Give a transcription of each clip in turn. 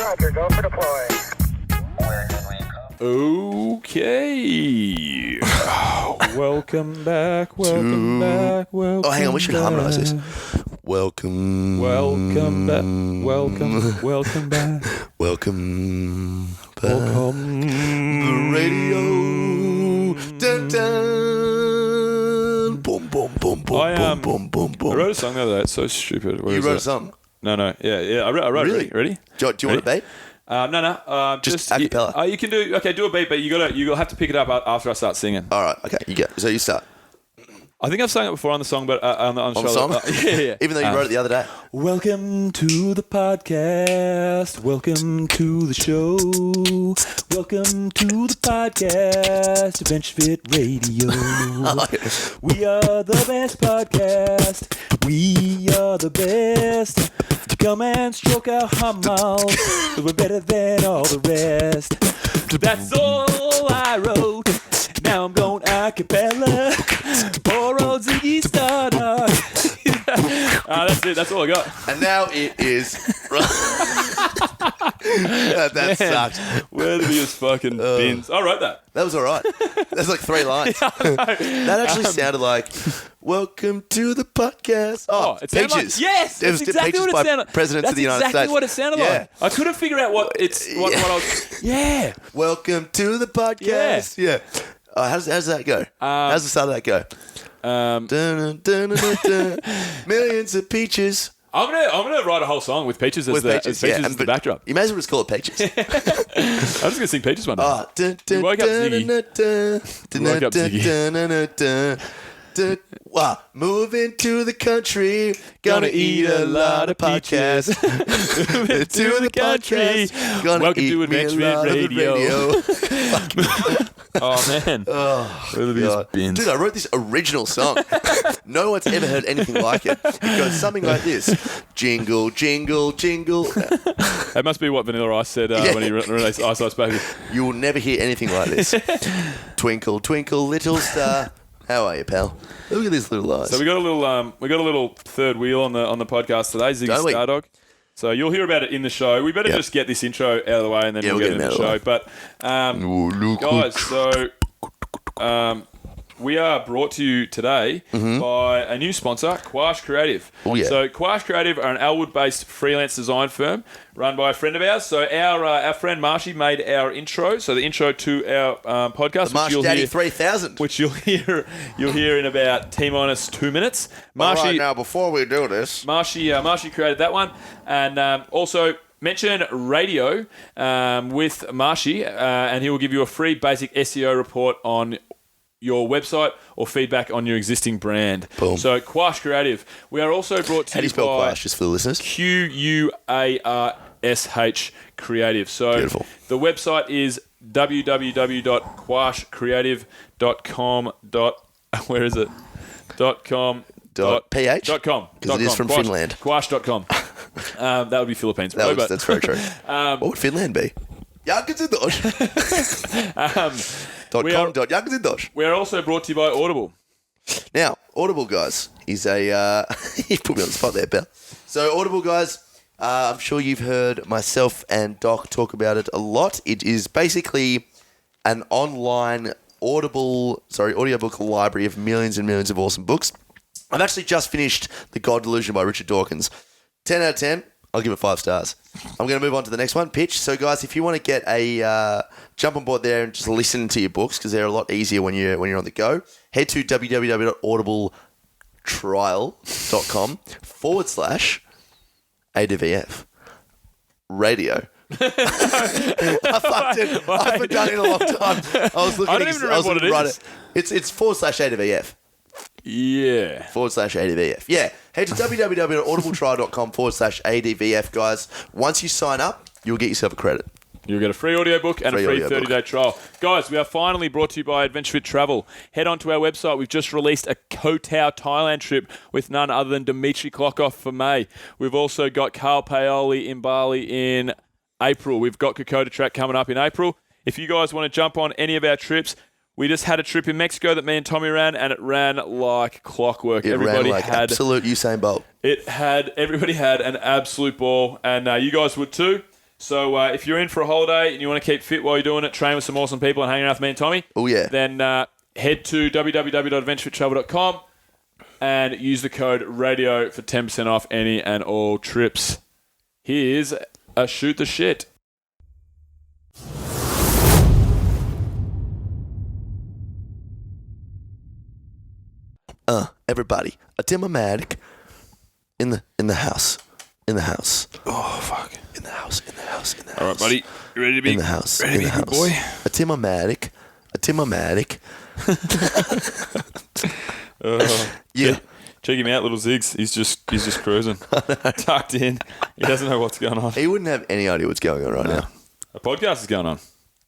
Roger, go for deploy. Okay. Welcome back. Oh, hang on, we should harmonise this. Welcome back. Welcome back. The radio. Dun, dun. Boom, boom, boom, boom, boom, boom, boom. I wrote a song the other day. It's so stupid. You wrote a song? No. Yeah. I wrote really? it. Ready? Do you want a beat? No. Just a cappella. You can do. Okay, do a beat, but you'll have to pick it up after I start singing. All right. Okay. You go. So you start. I think I've sung it before on the song, but on On the song? Yeah. Even though you wrote it the other day. Welcome to the podcast. Welcome to the show. Welcome to the podcast, Benchfit Radio. We are the best podcast. We are the best. Come and stroke our hummels. We're better than all the rest. That's all I wrote. Now I'm going a cappella. Poor old Ziggy starter. That's it. That's all I got. And now it is. that sucked. Where the biggest fucking bins? I wrote that. That was all right. That's like 3 lines. That actually sounded like, welcome to the podcast. Oh, it sounded Peaches. like, yes, It was that's exactly Peaches what it by sounded like. Presidents of the United States. That's exactly what it sounded like. I couldn't figure out what I was. Yeah. Welcome to the podcast. Yeah. How does that go? How's the start of that go? Dun, dun, dun, dun, dun. Millions of peaches. I'm gonna write a whole song with Peaches as the backdrop. You may as well just call it Peaches. I'm just gonna sing Peaches one day. You woke up Ziggy. Wow. Moving to the country, gonna eat a lot of podcasts. Moving to the country, welcome to Adventure Radio. Oh man! God. Dude, I wrote this original song. No one's ever heard anything like it. It goes something like this: jingle, jingle, jingle. That must be what Vanilla Ice said when he released Ice Ice Baby. You will never hear anything like this. Twinkle, twinkle, little star. How are you, pal? Look at these little eyes. So we got a little third wheel on the podcast today, Ziggy Stardog. So you'll hear about it in the show. We better just get this intro out of the way and then we'll get it in the show. But guys, so we are brought to you today by a new sponsor, Quash Creative. Oh, yeah. So Quash Creative are an Elwood-based freelance design firm run by a friend of ours. So our friend Marshy made our intro. So the intro to our podcast, Marsh Daddy 3000, which you'll hear in about T-minus 2 minutes. Marshy, all right, now before we do this, Marshy created that one, and also mention radio with Marshy, and he will give you a free basic SEO report on your website or feedback on your existing brand. Boom. So Quash Creative. We are also brought to how do you spell by Quash, just for the listeners? QUARSH Creative. So beautiful. The website is www.quashcreative.com. Where is it? .com. .ph? .com. Because it is from Finland. Quash.com. That would be Philippines. That's very true. What would Finland be? We are also brought to you by Audible. Now, Audible, guys, is a... you put me on the spot there, pal. So, Audible, guys, I'm sure you've heard myself and Doc talk about it a lot. It is basically an online audiobook library of millions and millions of awesome books. I've actually just finished The God Delusion by Richard Dawkins. 10 out of 10. I'll give it 5 stars. I'm going to move on to the next one, Pitch. So, guys, if you want to get a jump on board there and just listen to your books, because they're a lot easier when you're on the go, head to www.audibletrial.com/ADVF radio. I fucked it. I haven't done it in a long time. I was looking. I don't even remember what it is. It's /ADVF. Yeah. /ADVF. Yeah. Head to www.audibletrial.com/ADVF, guys. Once you sign up, you'll get yourself a credit. You'll get a free audiobook and a free 30-day trial. Guys, we are finally brought to you by AdventureFit Travel. Head on to our website. We've just released a Koh Tao, Thailand trip with none other than Dimitri Klokov for May. We've also got Carl Paoli in Bali in April. We've got Kokoda Track coming up in April. If you guys want to jump on any of our trips, we just had a trip in Mexico that me and Tommy ran, and it ran like clockwork. Everybody ran like absolute Usain Bolt. Everybody had an absolute ball, and you guys would too. So if you're in for a holiday and you want to keep fit while you're doing it, train with some awesome people and hang out with me and Tommy. Oh, yeah. Then head to www.adventurefittravel.com and use the code RADIO for 10% off any and all trips. Here's a shoot the shit. Everybody, a Timmermatic in the house. In the house. Oh, fuck. In the house. All right, buddy. You ready to be? In the house. Ready to be, good boy? A Timmermatic. Yeah. Check him out, little Ziggs. He's just cruising. Tucked in. He doesn't know what's going on. He wouldn't have any idea what's going on right now. A podcast is going on.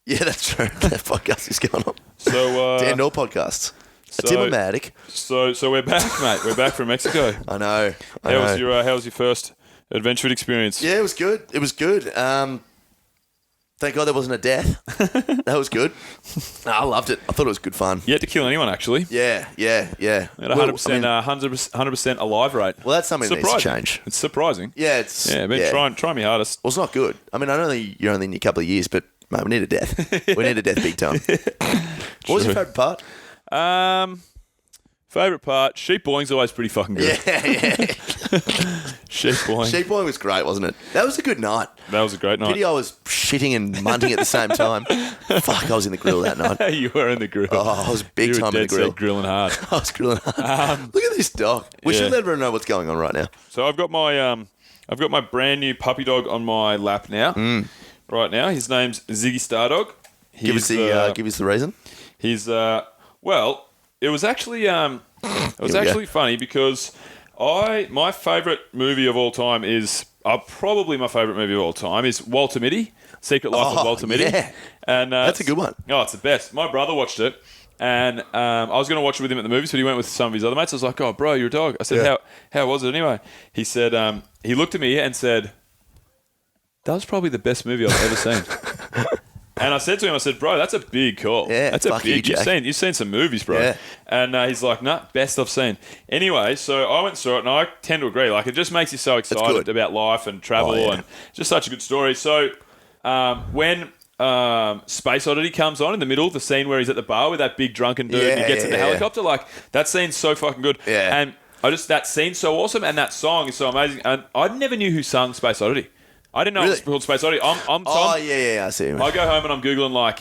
Yeah, that's true. That podcast is going on. So, to end all podcasts. A Timmermatic. So we're back, mate. We're back from Mexico. I know. How was your first adventure experience? Yeah, it was good. Thank God there wasn't a death. That was good. I loved it. I thought it was good fun. You had to kill anyone, actually. Yeah. At 100% alive rate. Well, that's something that needs to change. It's surprising. Yeah, I've been trying my hardest. Well, it's not good. I mean, I know you're only in a couple of years, but mate, we need a death. We need a death big time. What was your favourite part? Favourite part? Sheep boiling's always pretty fucking good. Yeah. Sheep boiling. Sheep boiling was great, wasn't it? That was a good night. That was a great night. Pity I was shitting and munting at the same time. Fuck, I was in the grill that night. You were in the grill. Oh, I was big time in the grill. Grilling hard. I was grilling hard. Look at this dog. We should let everyone know what's going on right now. So I've got my brand new puppy dog on my lap now. Right now, his name's Ziggy Stardog. Give us the reason. He's well, it was actually funny because my favourite movie of all time is probably my favourite movie of all time is Walter Mitty, Secret Life of Walter Mitty. Yeah. And that's a good one. Oh, it's the best. My brother watched it, and I was going to watch it with him at the movies, but he went with some of his other mates. I was like, "Oh, bro, you're a dog." I said, "How was it anyway?" He said, he looked at me and said, "That was probably the best movie I've ever seen." And I said to him, "Bro, that's a big call. Yeah, that's a big. You've seen some movies, bro." Yeah. And he's like, "Nah, best I've seen." Anyway, so I went and saw it, and I tend to agree. Like, it just makes you so excited about life and travel, and just such a good story. So when Space Oddity comes on in the middle, the scene where he's at the bar with that big drunken dude, and he gets in the helicopter, like that scene's so fucking good. Yeah. And that scene's so awesome, and that song is so amazing. And I never knew who sung Space Oddity. I didn't know it was called Space Oddity. I'm Tom. Oh, yeah, I see. I go home and I'm Googling, like,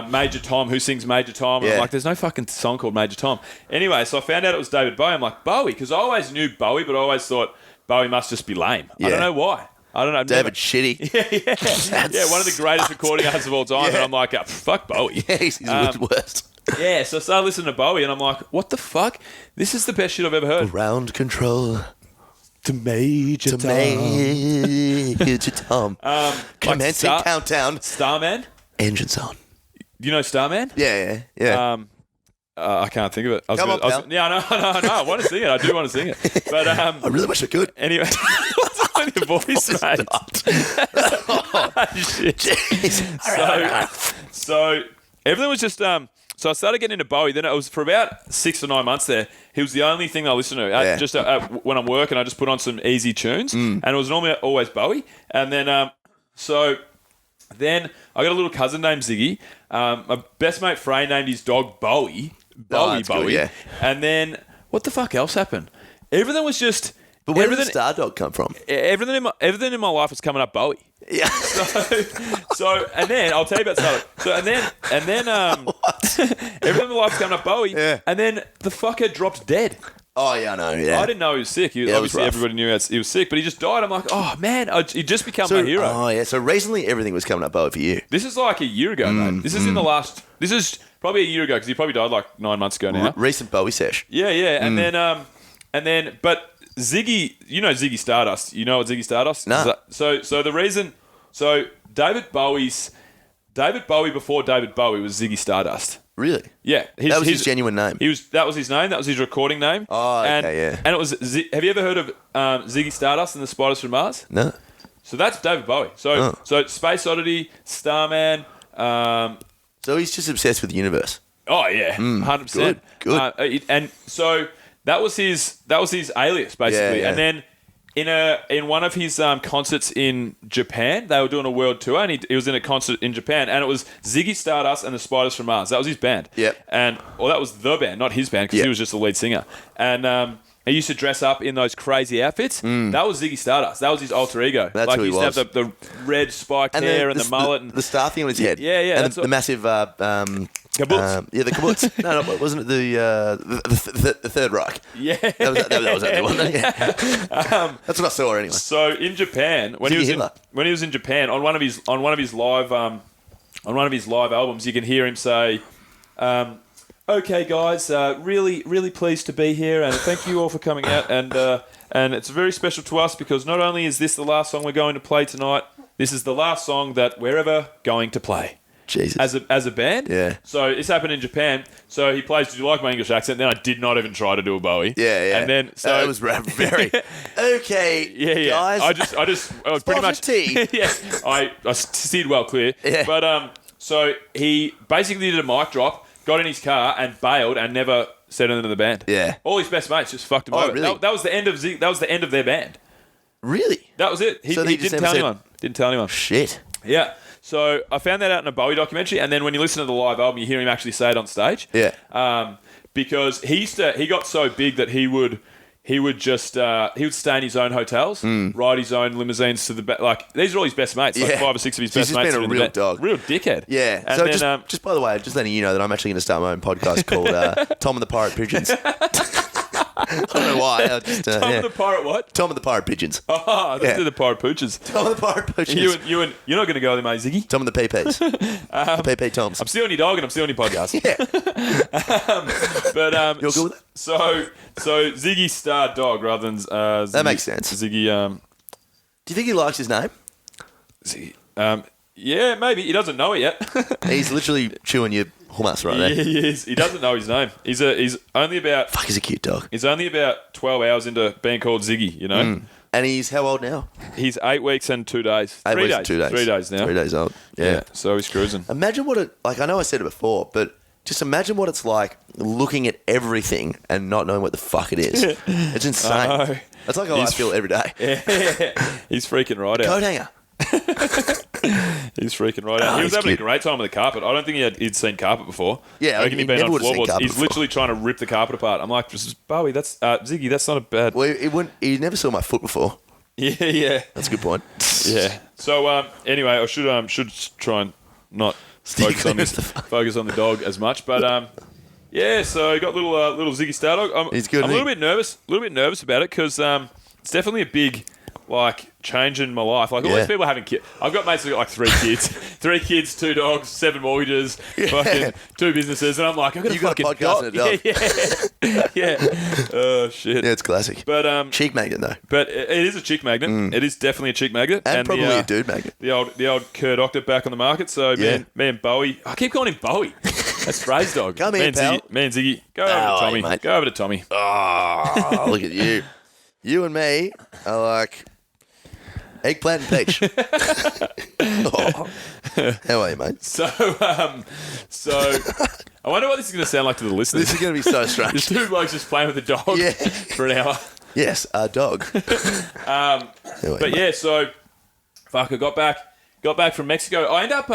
Major Tom, who sings Major Tom? And I'm like, there's no fucking song called Major Tom. Anyway, so I found out it was David Bowie. I'm like, Bowie? Because I always knew Bowie, but I always thought Bowie must just be lame. I don't know why. I don't know. David Shitty. Yeah, one of the greatest recording artists of all time. And I'm like, fuck Bowie. Yeah, he's the worst. Yeah, so I started listening to Bowie and I'm like, what the fuck? This is the best shit I've ever heard. Ground control. To Major Tom. Major Tom. Commencing countdown. Starman. Engines on. Do you know Starman? Yeah. I can't think of it. I want to sing it. I do want to sing it. But I really wish I could. Anyway, what's on your voice, mate? Shit. So everything was just... So I started getting into Bowie. Then it was for about 6 to 9 months there. He was the only thing I listened to. Just when I'm working, I just put on some easy tunes. And it was normally always Bowie. And then, then I got a little cousin named Ziggy. My best mate Frey named his dog Bowie. Bowie. Good, And then, what the fuck else happened? Everything was just... But where did the Stardog come from? Everything in my life was coming up Bowie. Yeah. So and then I'll tell you about Stardog. So and then everything in my life was coming up Bowie. Yeah. And then the fucker dropped dead. Oh yeah, I know. Yeah. I didn't know he was sick. Obviously, everybody knew he was sick, but he just died. I'm like, oh man, he just became my hero. Oh yeah. So recently, everything was coming up Bowie for you. This is like a year ago, mate. This is in the last. This is probably a year ago because he probably died like 9 months ago now. Recent Bowie sesh. Yeah. And then, but Ziggy, you know Ziggy Stardust. You know what Ziggy Stardust? No. So the reason, David Bowie before David Bowie was Ziggy Stardust. Really? Yeah. That was his genuine name. That was his name. That was his recording name. Oh, okay, yeah. And it was. Have you ever heard of Ziggy Stardust and the Spiders from Mars? No. So that's David Bowie. So Space Oddity, Starman. So he's just obsessed with the universe. Oh yeah, 100%. Good. And so that was his alias basically, and then in one of his concerts in Japan, they were doing a world tour, and he was in a concert in Japan, and it was Ziggy Stardust and the Spiders from Mars. That was his band. Yep. That was the band, not his band, because he was just the lead singer. And he used to dress up in those crazy outfits. That was Ziggy Stardust. That was his alter ego. That's like who he used was. to have the red spiked hair and the mullet. And the star thing on his head. Yeah. And the massive... Kabuts. the kabuts. No, wasn't it the Third Reich? Yeah. That was that one. Yeah. That's what I saw anyway. So in Japan, when he was in Japan on one of his live albums, you can hear him say, "Okay, guys, really pleased to be here, and thank you all for coming out. And it's very special to us because not only is this the last song we're going to play tonight, this is the last song that we're ever going to play." Jesus. As a band. Yeah. So this happened in Japan. So he plays, "Did you like my English accent?" Then I did not even try to do a Bowie. Yeah. And then so it was very okay. Yeah. Guys. I was pretty much tea. Yeah. I steered well clear. Yeah. But so he basically did a mic drop, got in his car and bailed and never said anything to the band. Yeah. All his best mates just fucked him over. Really? That was the end of that was the end of their band. Really? That was it. He didn't tell anyone. Didn't tell anyone. Shit. Yeah. So I found that out in a Bowie documentary, and then when you listen to the live album, you hear him actually say it on stage. Yeah. Because he got so big that he would stay in his own hotels, ride his own limousines to the back. Like these are all his best mates. Like 5 or 6 of his best mates. He's been a real dog, real dickhead. Yeah. And so then, just by the way, just letting you know that I'm actually going to start my own podcast called Tom and the Pirate Pigeons. I don't know why. Tom and the Pirate what? Tom and the Pirate Pigeons. Oh, let's do the Pirate Pooches. Tom and the Pirate Pooches. You're not going to go there, mate, Ziggy. Tom and the PPs. The PP Toms. I'm stealing your dog and I'm stealing your podcast. Yeah. But you're good with that? So Ziggy starred dog rather than Ziggy, that makes sense. Ziggy. Do you think he likes his name? Ziggy. Yeah, maybe he doesn't know it yet. He's literally chewing your hummus right there. Yeah, he is. He doesn't know his name. He's only about. Fuck, he's a cute dog. He's only about 12 hours into being called Ziggy. You know. And he's how old now? He's 8 weeks and 2 days. 8 3 weeks days. and 2 days. 3 days now. 3 days old. Yeah. So he's cruising. Imagine what it like. I know I said it before, but just imagine what it's like looking at everything and not knowing what the fuck it is. It's insane. That's like how I feel every day. Yeah. He's freaking right out. Coat hanger. He's freaking right out. He was having a great time with the carpet. I don't think he'd seen carpet before. Yeah, I reckon he'd been on floorboards. He's before. literally trying to rip the carpet apart. I'm like, Bowie, that's Ziggy. That's not a bad. Well, he never saw my foot before. Yeah. That's a good point. Yeah. So anyway, I should try and not focus on the dog as much, but yeah. So I got little Ziggy Stardog. He's good. I'm a little bit nervous about it because it's definitely a big change in my life. Like all these people having kids. I've got mates who got like 3 kids, 3 kids, 2 dogs, 7 mortgages, fucking 2 businesses, and I'm like, I've got a fucking podcast and a dog. Yeah. Oh shit. Yeah, it's classic. But cheek magnet though. But it is a chick magnet. It is definitely a chick magnet, and probably a dude magnet. The old Kerr Doctor back on the market. So me and Bowie. I keep calling him Bowie. That's Phrase Dog. Come here, pal. Me and Ziggy. Go over to Tommy. Mate. Go over to Tommy. Oh, look at you. You and me are like eggplant and peach. Oh. How are you, mate? So I wonder what this is going to sound like to the listeners. This is going to be so strange. There's 2 blokes just playing with a dog for an hour. Yes, a dog. So fuck, I got back from Mexico. I ended up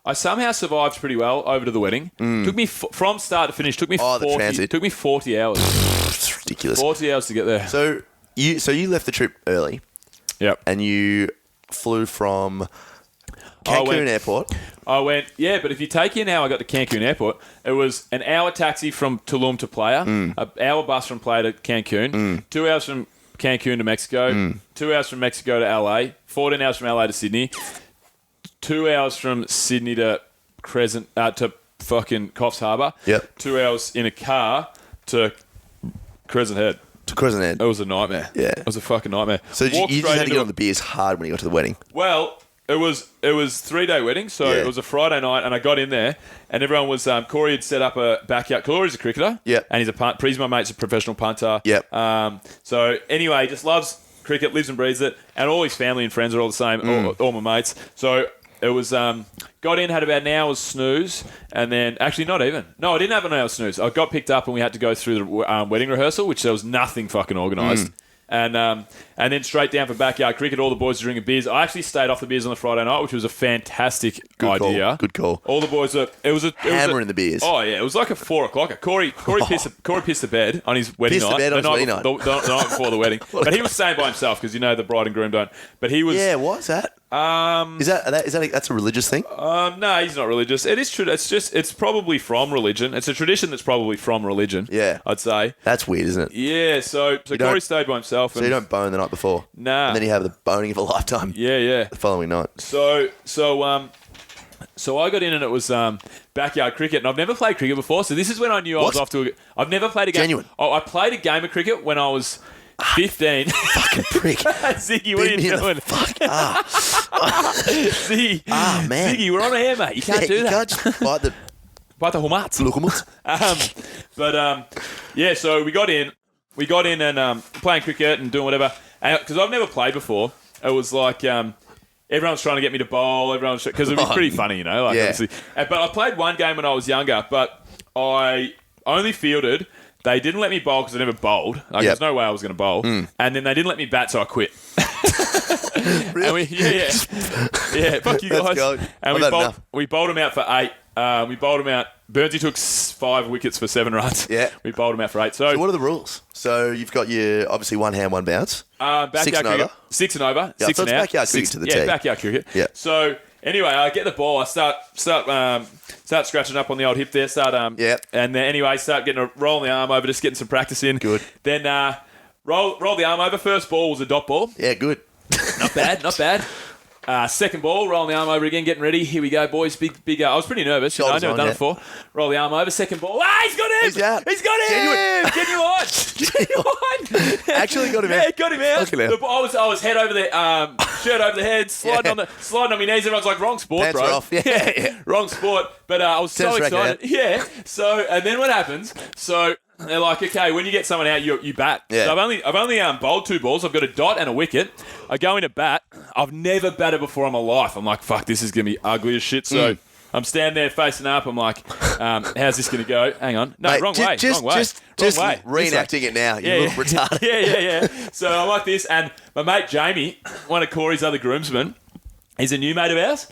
I somehow survived pretty well over to the wedding. Took me from start to finish. Took me 40 hours. It's ridiculous. 40 hours to get there. So you left the trip early. Yep. And you flew from Cancun Airport. I went, but if you take in how I got to Cancun Airport, it was an hour taxi from Tulum to Playa, an hour bus from Playa to Cancun, 2 hours from Cancun to Mexico, 2 hours from Mexico to LA, 14 hours from LA to Sydney, 2 hours from Sydney to to fucking Coffs Harbour, 2 hours in a car to Crescent Head. To Crescent Head. It was a nightmare. Yeah. It was a fucking nightmare. So you just had to get on the beers hard when you got to the wedding. Well, it was 3-day wedding, so it was a Friday night, and I got in there, and everyone was Corey had set up a backyard. Corey's a cricketer, and he's Preez, my mate's a professional punter. So anyway, just loves cricket, lives and breathes it, and all his family and friends are all the same, all my mates. So it was got in, had about an hour's snooze, and then actually not even. No, I didn't have an hour's snooze. I got picked up, and we had to go through the wedding rehearsal, which there was nothing fucking organised. And then straight down for backyard cricket. All the boys were drinking beers. I actually stayed off the beers on the Friday night, which was a fantastic idea. Good call. All the boys were. It was Hammering the beers. Oh yeah, it was like a 4 o'clock. Corey pissed the bed on his wedding night. The night Before the wedding. But he was staying by himself because the bride and groom don't. But he was. Yeah, what's that? That's a religious thing? No, he's not religious. It is true. It's probably from religion. It's a tradition that's probably from religion. Yeah, I'd say. That's weird, isn't it? Yeah. So Corey stayed by himself. So you don't bone the night before. Nah. And then you have the boning of a lifetime. Yeah. The following night. So I got in and it was backyard cricket, and I've never played cricket before. So this is when I knew I was off to. I've never played a game. Genuine. Oh, I played a game of cricket when I was 15. Fucking prick. Ziggy, what are you doing? Ziggy. Man. Ziggy, we're on air, mate. You can't do that. You can't just bite the humats. Look, so we got in and playing cricket and doing whatever. Because I've never played before. It was like everyone's trying to get me to bowl. Because it was pretty funny, obviously. But I played one game when I was younger, but I only fielded. They didn't let me bowl because I never bowled. There's no way I was going to bowl. And then they didn't let me bat, so I quit. Really? Yeah, fuck you guys. And we bowled them out for 8. We bowled them out. Burnsy took 5 wickets for 7 runs. Yeah. We bowled them out for 8. So what are the rules? So you've got your, obviously, one hand, one bounce. Backyard cricket. 6 and over. Yeah, 6 and out. Backyard cricket to the tee. Yeah, backyard cricket. Yeah. So anyway, I get the ball. I start scratching up on the old hip there. And then anyway, start rolling the arm over, just getting some practice in. Good. Then roll the arm over. First ball was a dot ball. Yeah, good. Not bad. Second ball, rolling the arm over again, getting ready. Here we go, boys. Big. I was pretty nervous. I've never done it before. Roll the arm over. Second ball. He's got him. He's out. He's got him. Genuine. Actually got him out. Yeah, got him out. I was head over the shirt over the head, sliding on my knees. Everyone's like, wrong sport, Pants bro. are off. Yeah. Wrong sport. But I was so excited. Yeah. So and then what happens? So they're like, okay, when you get someone out, you bat. Yeah. So I've only bowled 2 balls. I've got a dot and a wicket. I go in at bat. I've never batted before in my life. I'm like, fuck, this is going to be ugly as shit. So I'm standing there facing up. I'm like, how's this going to go? Hang on. No, Mate, wrong way. Just reenacting it now. You look retarded. Yeah. So I'm like this. And my mate Jamie, one of Corey's other groomsmen, he's a new mate of ours.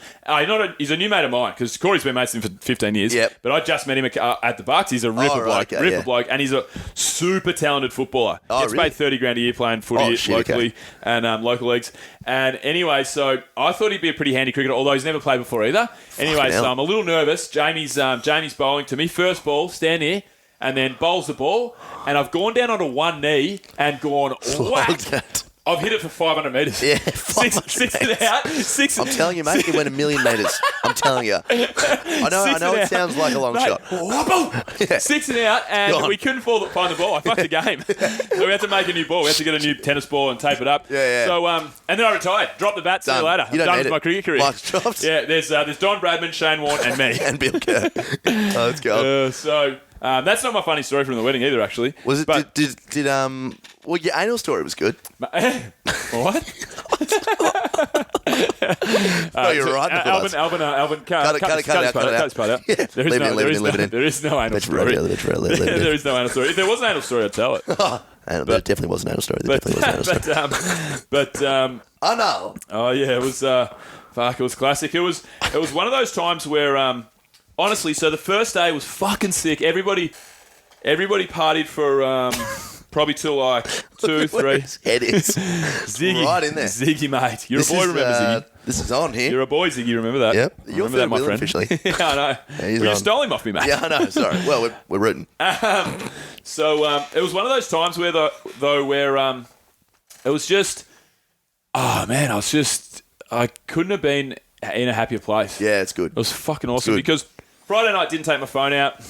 He's a new mate of mine because Corey's been mates with him for 15 years. Yep. But I just met him at the Bucks. He's a ripper bloke. Bloke. And he's a super talented footballer. Gets paid $30,000 a year playing footy locally and local leagues. And anyway, so I thought he'd be a pretty handy cricketer, although he's never played before either. Anyway, so I'm a little nervous. Jamie's bowling to me. First ball, stand here. And then bowls the ball. And I've gone down onto one knee and gone whack. I've hit it for 500 metres. Yeah, 6 and out. I'm telling you, mate, it went 1,000,000 metres. I'm telling you. I know it sounds like a long shot. 6 and out, and we couldn't find the ball. I fucked the game. So we had to make a new ball. We had to get a new tennis ball and tape it up. Yeah. So, and then I retired. Dropped the bat. See you later. I'm done with my cricket career. Mike's dropped. Yeah, there's Don Bradman, Shane Warne, and me. And Bill Kerr. Oh, let's go. That's not my funny story from the wedding either, actually. Was it? Well, your anal story was good. What? No, you're right. Alvin, cut it out. Yeah. There is no anal story. There is no anal story. If there was an anal story, I'd tell it. There definitely was an anal story. I know. Oh yeah, it was. It was classic. It was one of those times where, honestly, so the first day was fucking sick. Everybody partied for probably till like 2, 3. His head is Ziggy, right in there. Ziggy, mate, you're a boy. Remember Ziggy? This is on here. You're a boy, Ziggy. Remember that? Yep. You're remember that, my friend. Officially. Yeah, I know. Yeah, you stole him off me, mate. Yeah, I know. Sorry. Well, we're rooting. So it was one of those times where it was just, oh man, I couldn't have been in a happier place. Yeah, it's good. It was fucking awesome because Friday night didn't take my phone out.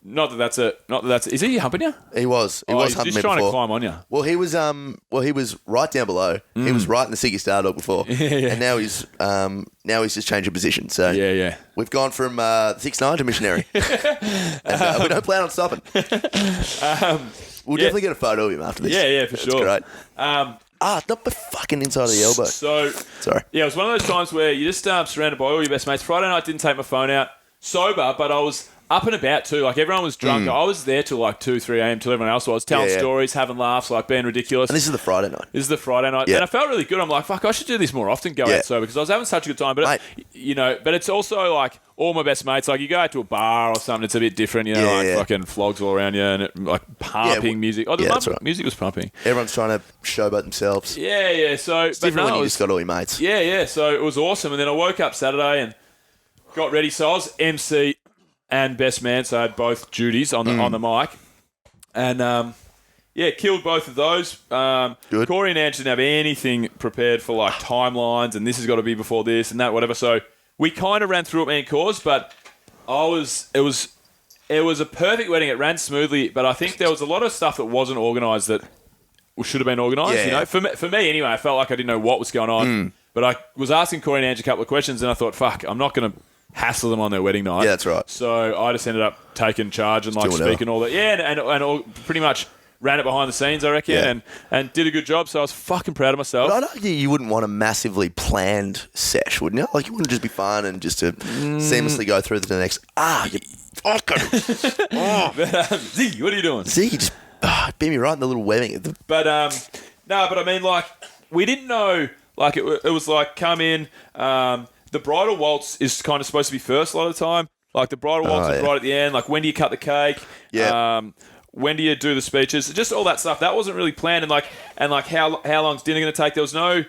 Not that that's. Is he humping you? He was. He was humping me before. He's just trying to climb on you. Well, he was right down below. He was right in the Ziggy Stardog before, and now he's just changing position. So yeah. We've gone from 6'9" to missionary, and we don't plan on stopping. We'll definitely get a photo of him after this. Yeah, for sure. That's great. Not the fucking inside of the elbow. So sorry. Yeah, it was one of those times where you just surrounded by all your best mates. Friday night didn't take my phone out. Sober, but I up and about too. Like everyone was drunk. I was there till like 2, 3 a.m. till everyone else was, telling stories, having laughs, like being ridiculous. And this is the Friday night. And I felt really good. I'm like, fuck, I should do this more often. Go out sober because I was having such a good time. But but it's also like all my best mates. Like you go out to a bar or something, it's a bit different. You know, fucking flogs all around you and like pumping music. Oh, that's right. Music was pumping. Everyone's trying to showboat themselves. Yeah. So it's different when you just got all your mates. Yeah. So it was awesome. And then I woke up Saturday and got ready. So I was MC and best man, so I had both duties on the mic. And, killed both of those. Good. Corey and Ange didn't have anything prepared for, like, timelines and this has got to be before this and that, whatever. So we kind of ran through it, me and Cause, but it was a perfect wedding. It ran smoothly, but I think there was a lot of stuff that wasn't organised that should have been organised, you know? For me, anyway, I felt like I didn't know what was going on. But I was asking Corey and Ange a couple of questions and I thought, fuck, I'm not going to hassle them on their wedding night. Yeah, that's right. So I just ended up taking charge and like speaking all that. Yeah, and all, pretty much ran it behind the scenes, I reckon, and did a good job. So I was fucking proud of myself. But I'd argue you wouldn't want a massively planned sesh, wouldn't you? Like you wouldn't just be fun and just to seamlessly go through to the next. You fucking. Ziggy, what are you doing? Ziggy just beat me right in the little webbing. But but I mean, like we didn't know. Like it was like come in. The bridal waltz is kind of supposed to be first a lot of the time. Like the bridal waltz is right at the end. Like when do you cut the cake? Yeah. When do you do the speeches? Just all that stuff. That wasn't really planned. And like how long's dinner going to take? There was no.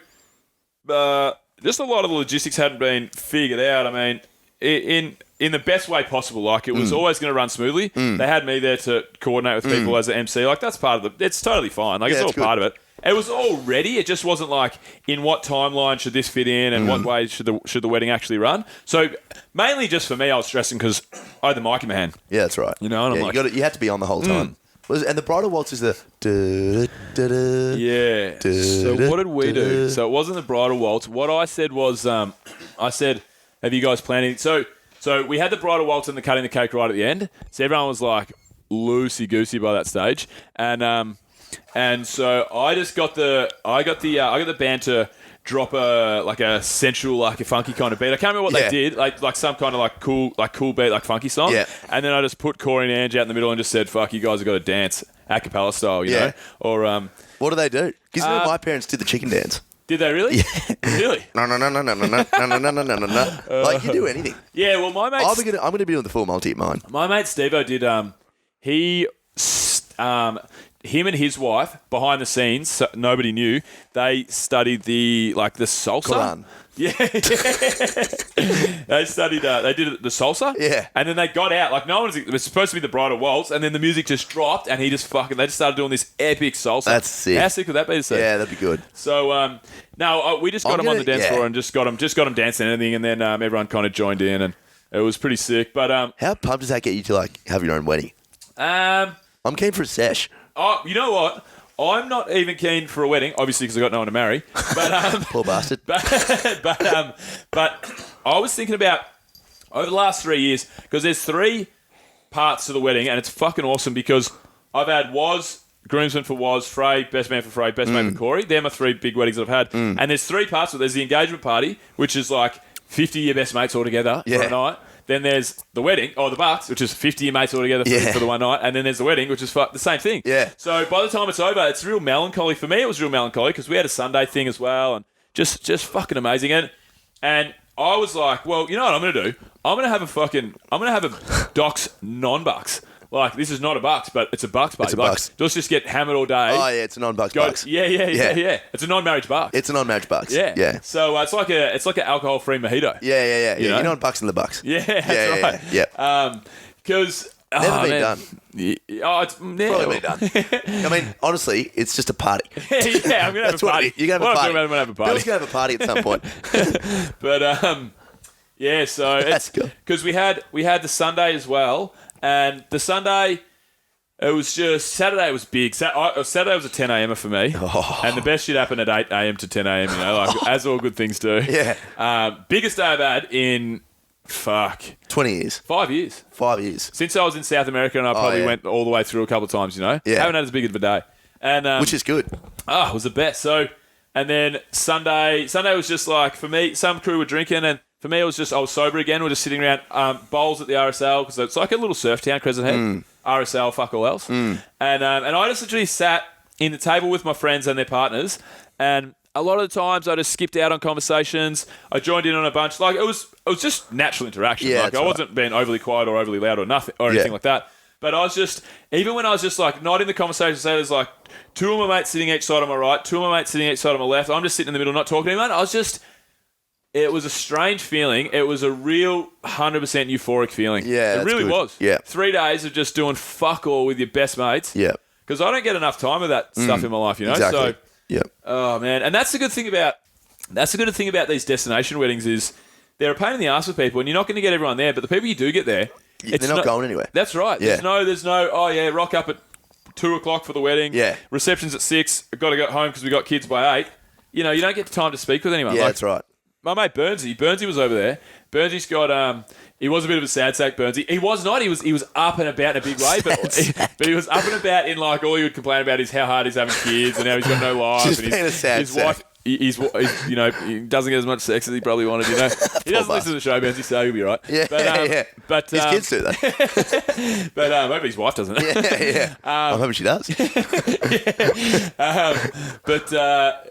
Just a lot of the logistics hadn't been figured out. I mean, in the best way possible. Like it was always going to run smoothly. They had me there to coordinate with people as an MC. Like that's part of it's totally fine. Like it's all part of it. It was all ready. It just wasn't like in what timeline should this fit in and what way should the wedding actually run. So mainly just for me, I was stressing because I had the mic in my hand. Yeah, that's right. You know, and I'm like, you had to be on the whole time. And the bridal waltz is the. Yeah. So what did we do? So it wasn't the bridal waltz. What I said was, I said, "Have you guys planned anything?" So we had the bridal waltz and the cutting the cake right at the end. So everyone was like loosey goosey by that stage, and so I just got I got the band to drop a sensual, like a funky kind of beat. I can't remember what they did, like some kind of like cool beat, like funky song. Yeah. And then I just put Corey and Ange out in the middle and just said, "Fuck, you guys have got to dance a cappella style," you know? Or what do they do? Because my parents did the chicken dance. Did they really? Yeah. Really? No. Like you do anything. Yeah. Well, my mate. I'm gonna be doing the full Monty at mine. My mate Steve-O did. Him and his wife, behind the scenes, so nobody knew, they studied the salsa. Quran. Yeah. They studied, they did the salsa. Yeah. And then they got out, like it was supposed to be the bridal waltz, and then the music just dropped, and they just started doing this epic salsa. That's sick. How sick would that be to see? Yeah, that'd be good. So, we just got him on the dance floor and just got him dancing and everything, and then everyone kind of joined in, and it was pretty sick. But how pumped does that get you to like have your own wedding? I'm keen for a sesh. Oh, you know what? I'm not even keen for a wedding, obviously, because I got no one to marry. But poor bastard. But I was thinking about over the last 3 years, because there's 3 parts to the wedding, and it's fucking awesome because I've had groomsman for Woz, Frey, best man for Frey, best man for Corey. They're my 3 big weddings that I've had. And there's 3 parts. So there's the engagement party, which is like 50 of your best mates all together for a night. Then there's the wedding, or the bucks, which is 50 mates all together for the one night. And then there's the wedding, which is the same thing. Yeah. So by the time it's over, it's real melancholy. For me, it was real melancholy because we had a Sunday thing as well, and just fucking amazing. And I was like, well, you know what I'm going to do? I'm going to have a Doc's non-bucks. Like, this is not a bucks, but it's a bucks party. It's a bucks. Let's just get hammered all day. Oh, yeah, it's a non-bucks bucks. Yeah. It's a non-marriage bucks. It's a non-marriage bucks. Yeah. So it's like an alcohol-free mojito. Yeah. You're not bucks in the bucks. Yeah, that's right. Yeah. Because... Never been done. It's probably been done. I mean, honestly, it's just a party. Yeah, I'm going to have a party. You're going to have a party. I'm going to have a party. Bill's going to have a party at some point. But, yeah, so... That's good. Because we had the Sunday as well, and the Sunday... It was just... Saturday was big. Saturday was a 10 a.m. for me. Oh. And the best shit happened at 8 a.m. to 10 a.m., like as all good things do. Yeah. Biggest day I've had in... 20 years. 5 years. 5 years. Since I was in South America, and I probably went all the way through a couple of times, Yeah. Haven't had as big of a day. And which is good. It was the best. So, and then Sunday was just like, for me, some crew were drinking, and For me, it was just I was sober again. We're just sitting around bowls at the RSL because it's like a little surf town, Crescent Head. RSL, fuck all else. And I just literally sat in the table with my friends and their partners, and a lot of the times I just skipped out on conversations. I joined in on a bunch. Like it was just natural interaction. Yeah, like I wasn't being overly quiet or overly loud or nothing or anything like that. But I was just, even when I was just like not in the conversation, say there's like two of my mates sitting each side of my right, two of my mates sitting each side of my left. I'm just sitting in the middle, not talking to anyone. It was a strange feeling. It was a real 100% euphoric feeling. Yeah, it really was. Yeah. 3 days of just doing fuck all with your best mates. Yeah. Because I don't get enough time of that stuff in my life, you know. Exactly. So, yeah. oh man, and that's the good thing about these destination weddings is they're a pain in the ass with people, and you're not going to get everyone there. But the people you do get there, they're not going anywhere. That's right. Yeah. There's no. Oh yeah, rock up at 2:00 for the wedding. Yeah. Reception's at 6. I've got to go home because we got kids by 8. You know, you don't get time to speak with anyone. Yeah, Like, that's right. my mate Burnsy was over there. Burnsy's got he was a bit of a sad sack, Burnsy. He was not. He was up and about in a big way, but he was up and about in like all he would complain about is how hard he's having kids and how he's got no life. Just and being a sad his wife, he's you know, he doesn't get as much sex as he probably wanted. You know, he doesn't listen to the show, Burnsy, so he'll be right. Yeah, but, But his kids do that. But maybe his wife doesn't. Yeah. I'm hoping she does. But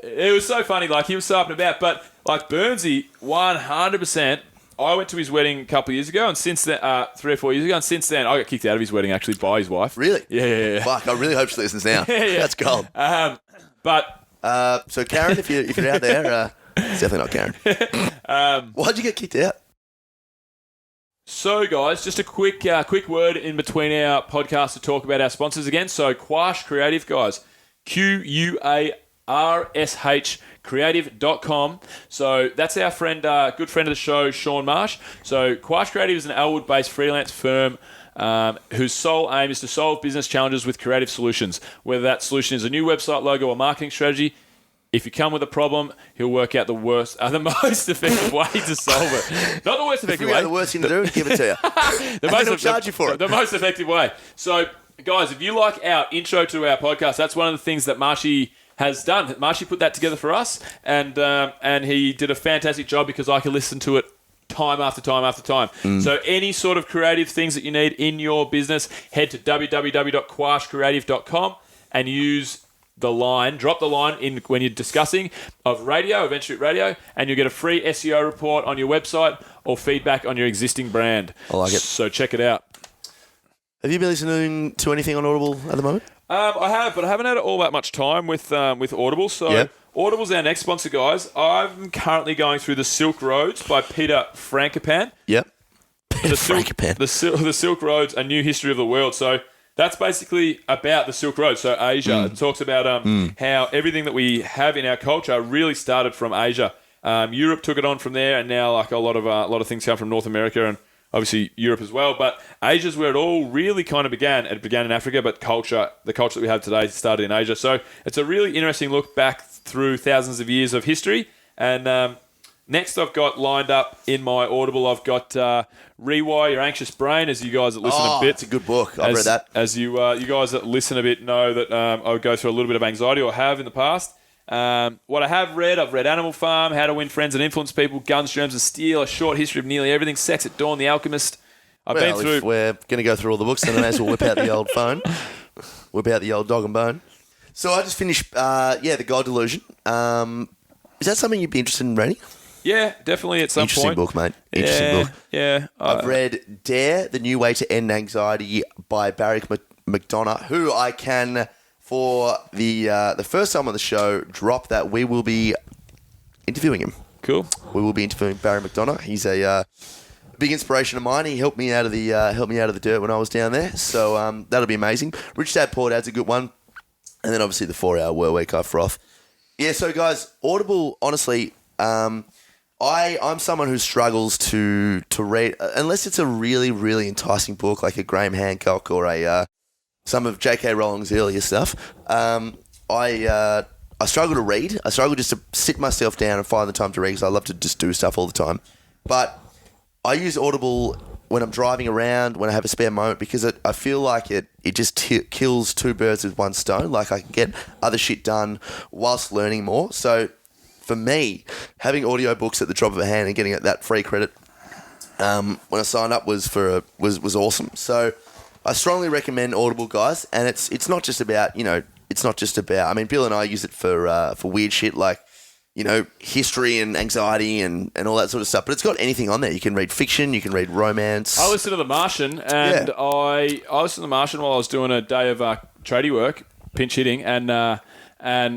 it was so funny. Like he was so up and about, but like Burnsy, 100%. I went to his wedding a couple of years ago, and since then, 3 or 4 years ago, and since then, I got kicked out of his wedding actually by his wife. Really? Yeah. Fuck, I really hope she listens now. That's gold. But so Karen, if you're out there, it's definitely not Karen. Why'd you get kicked out? So, guys, just a quick word in between our podcast to talk about our sponsors again. So, Quash Creative, guys, QUARSH creative.com. So that's our friend, good friend of the show, Sean Marsh. So Quash Creative is an Elwood-based freelance firm whose sole aim is to solve business challenges with creative solutions. Whether that solution is a new website logo or marketing strategy, if you come with a problem, he'll work out the most effective way to solve it. Not the worst effective way. The worst thing to do, give it to you. He'll charge you for it. The most effective way. So, guys, if you like our intro to our podcast, that's one of the things that Marshy has done. Marshy put that together for us, and he did a fantastic job because I can listen to it time after time after time. So any sort of creative things that you need in your business, head to www.quashcreative.com and drop the line in when you're discussing of Ensued Radio, and you'll get a free SEO report on your website or feedback on your existing brand. I like it. So check it out. Have you been listening to anything on Audible at the moment? I have, but I haven't had all that much time with Audible. So Audible's our next sponsor, guys. I'm currently going through The Silk Roads by Peter Frankopan. Yep. The Silk Roads, A New History of the World. So that's basically about the Silk Road. So Asia. It talks about how everything that we have in our culture really started from Asia. Europe took it on from there, and now like a lot of things come from North America and obviously Europe as well. But Asia's where it all really kind of began. It began in Africa, but the culture that we have today started in Asia. So it's a really interesting look back through thousands of years of history. And next I've got lined up in my Audible, I've got Rewire Your Anxious Brain, as you guys that listen a bit. It's a good book. I've read that. As you guys that listen a bit know that I would go through a little bit of anxiety, or have in the past. What I have read, I've read Animal Farm, How to Win Friends and Influence People, Guns, Germs and Steel, A Short History of Nearly Everything, Sex at Dawn, The Alchemist. If we're going to go through all the books, then I may as well whip out the old phone. Whip out the old dog and bone. So I just finished, The God Delusion. Is that something you'd be interested in reading? Yeah, definitely at some Interesting point. book, mate. Interesting book. Yeah. I've read Dare, The New Way to End Anxiety by Barry McDonough, who I can, for the first time on the show, drop that we will be interviewing him. Cool. We will be interviewing Barry McDonough. He's a big inspiration of mine. He helped me out of the dirt when I was down there. So that'll be amazing. Rich Dad Poor Dad's a good one. And then obviously the 4-hour work week I froth. Yeah, so guys, Audible, honestly, I'm someone who struggles to read, unless it's a really, really enticing book like a Graham Hancock or some of J.K. Rowling's earlier stuff. I struggle to read. I struggle just to sit myself down and find the time to read because I love to just do stuff all the time. But I use Audible when I'm driving around, when I have a spare moment, because I feel like it just kills two birds with one stone. Like I can get other shit done whilst learning more. So for me, having audiobooks at the drop of a hand and getting that free credit when I signed up was awesome. So I strongly recommend Audible, guys. And it's not just about, I mean, Bill and I use it for weird shit like, history and anxiety and all that sort of stuff. But it's got anything on there. You can read fiction, you can read romance. I listened to The Martian, and I listened to The Martian while I was doing a day of tradie work, pinch hitting, and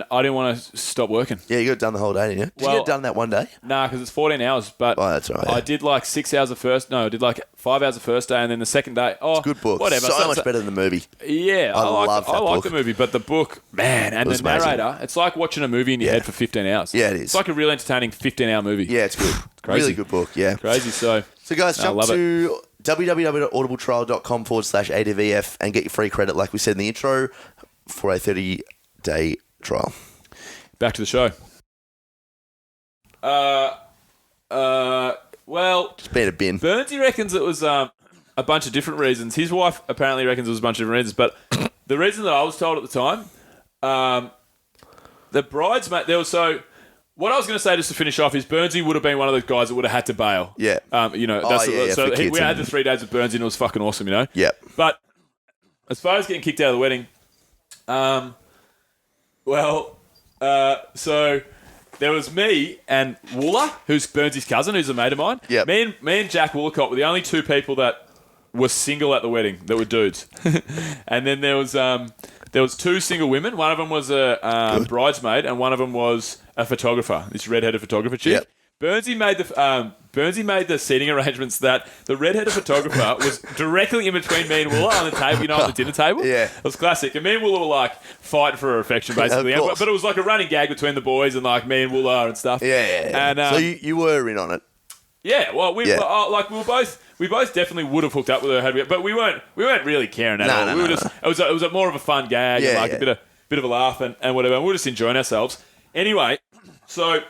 I didn't want to stop working. Yeah, you got it done the whole day, didn't you? Did you get it done that one day? Nah, because it's 14 hours. But that's right. Yeah. I did like 6 hours I did like 5 hours the first day, and then the second day. It's a good book. Whatever. So much better than the movie. Yeah, I like the movie, but the book, man, and the narrator, amazing. it's like watching a movie in your head for 15 hours. Yeah, it is. It's like a real entertaining 15-hour movie. Yeah, it's good. Crazy. Really good book, yeah. Crazy, so guys, jump to www.audibletrial.com/ADVF and get your free credit, like we said in the intro, for a 30-day trial. Back to the show. Well... Just being a bin. Burnsy reckons it was a bunch of different reasons. His wife apparently reckons it was a bunch of different reasons, but the reason that I was told at the time, the bridesmaid... What I was going to say just to finish off is Burnsy would have been one of those guys that would have had to bail. Yeah. So we had the 3 days of Burnsy and it was fucking awesome, Yep. But as far as getting kicked out of the wedding, so there was me and Wooler, who's Burnsy's cousin, who's a mate of mine. Yep. Me and Jack Woolcott were the only two people that were single at the wedding, that were dudes. And then there was 2 single women. One of them was a bridesmaid, and one of them was a photographer. This redheaded photographer chick. Yep. Burnsy made the seating arrangements that the redheaded photographer was directly in between me and Wooler on the table, on the dinner table. Yeah. It was classic. And me and Wooler were like fighting for her affection, basically. Of course. But it was like a running gag between the boys and like me and Wooler and stuff. Yeah. And, so you were in on it. Yeah, well, we both definitely would have hooked up with her, but we weren't really caring at all. It was more of a fun gag and like a bit of a laugh and whatever. And we were just enjoying ourselves. Anyway, so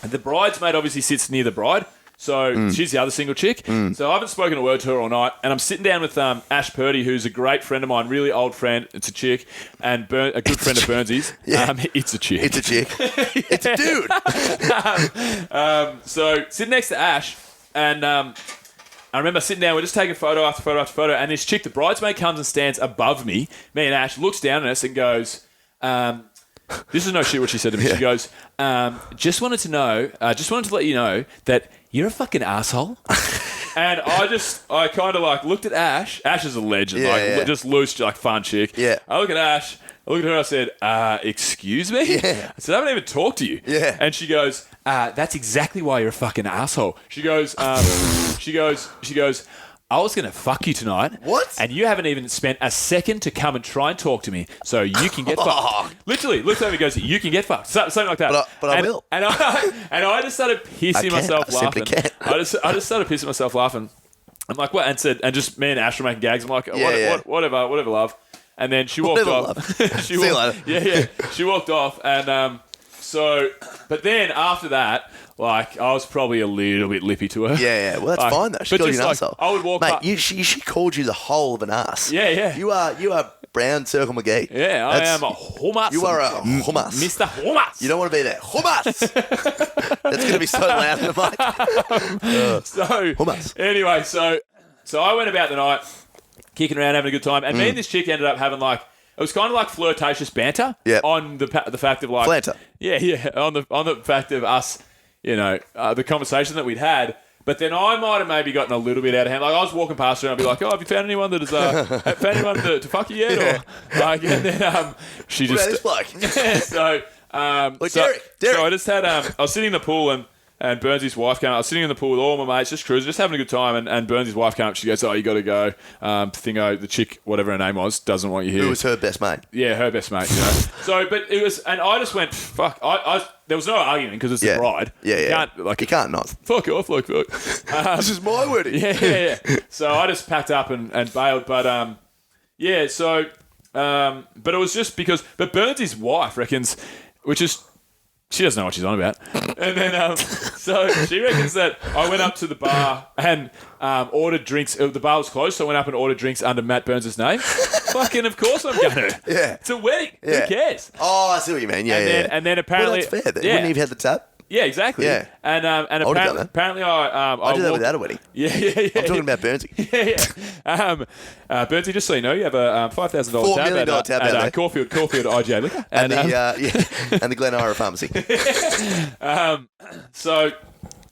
the bridesmaid obviously sits near the bride. So she's the other single chick. So I haven't spoken a word to her all night. And I'm sitting down with Ash Purdy, who's a great friend of mine, really old friend. It's a chick. And a good friend of Burnsy's. Yeah. It's a chick. It's a chick. It's a dude. So sitting next to Ash, and I remember sitting down, we're just taking photo after photo after photo, and this chick, the bridesmaid, comes and stands above me and Ash, looks down at us and goes... this is no shit what she said to me. Yeah. She goes, just wanted to let you know that you're a fucking asshole. And I kind of like looked at Ash. Ash is a legend, just loose, like fun chick. Yeah. I look at Ash, I look at her, I said, excuse me? Yeah. I said, I haven't even talked to you. Yeah. And she goes, that's exactly why you're a fucking asshole. She goes, she goes, I was going to fuck you tonight. What? And you haven't even spent a second to come and try and talk to me. So you can get fucked. Literally, looks over and goes, you can get fucked. Something like that. But I will. And I just started pissing myself laughing. I just started pissing myself laughing. I'm like, what? And just me and Ash were making gags. I'm like, whatever, love. And then she walked off. See you later. Yeah. She walked off. And but then after that, like, I was probably a little bit lippy to her. Yeah. Well, that's fine, though. She called you an arsehole. I would walk Mate, she called you the whole of an ass. Yeah. You are Brown Circle McGee. Yeah, I am a hummus. You are a hummus. Mr. Hummus. You don't want to be there. Hummus! That's going to be so loud in the mic. Hummus. Anyway, so I went about the night, kicking around, having a good time, and me and this chick ended up having like, it was kind of like flirtatious banter on the fact of like... Flanter. Yeah, on the fact of us... the conversation that we'd had, but then I might have maybe gotten a little bit out of hand. Like I was walking past her and I'd be like, "Oh, have you found anyone that has found anyone to fuck you yet?" Or like, and then she what just about this bloke? Derek. Derek. So I just had I was sitting in the pool and Burnsy's wife came up. I was sitting in the pool with all my mates, just cruising, just having a good time. And Burnsy's wife came up. She goes, "Oh, you got to go." The chick, whatever her name was, doesn't want you here. Who was her best mate? Yeah, her best mate. So, but it was, and I just went, "Fuck!" There was no arguing because it's a bride. Yeah. You can't not. Fuck off, fuck. This is my wedding. Yeah. So I just packed up and bailed, but but it was just because, but Burnsy's wife reckons, which is. She doesn't know what she's on about. And then, so she reckons that I went up to the bar and ordered drinks. The bar was closed, so I went up and ordered drinks under Matt Burns' name. Fucking, of course I'm going to. Yeah. It's a wedding. Yeah. Who cares? Oh, I see what you mean. Yeah, And then apparently... Well, that's fair. They yeah. wouldn't even have the tab. Yeah, exactly. Yeah. And I would've done that. apparently I do that walked- without a wedding. Yeah. I'm talking about Burnsy. Bertie, just so you know, you have a $5,000 $4 tab million at, tab at out there. Caulfield IGA Liquor. And the Glen Ira Pharmacy. So,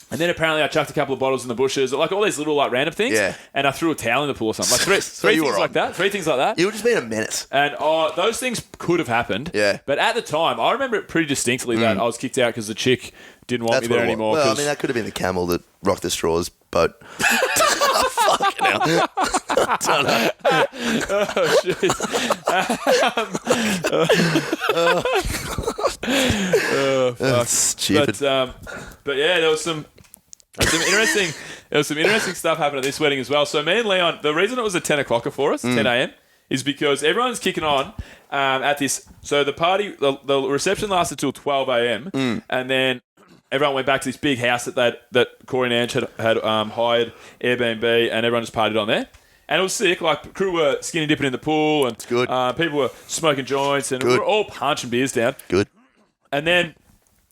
and then apparently I chucked a couple of bottles in the bushes, like all these little like random things. Yeah. And I threw a towel in the pool or something. Like So three you things were like on. that. Three things like that. You were just being a menace. And those things could have happened. Yeah. But at the time, I remember it pretty distinctly that I was kicked out because the chick didn't want me what there it was. anymore. Well, I 'cause- mean, that could have been the camel that rocked the straws boat. Fucking hell. Oh, shit. That's stupid. But yeah, there was some interesting stuff happened at this wedding as well. So me and Leon, the reason it was at 10 o'clock for us, 10 a.m., is because everyone's kicking on at this. So the party, the reception lasted till 12 a.m. And then everyone went back to this big house that Corey and Ange had hired Airbnb, and everyone just partied on there. And it was sick. Like, crew were skinny dipping in the pool, and good. People were smoking joints, and we were all punching beers down. Good. And then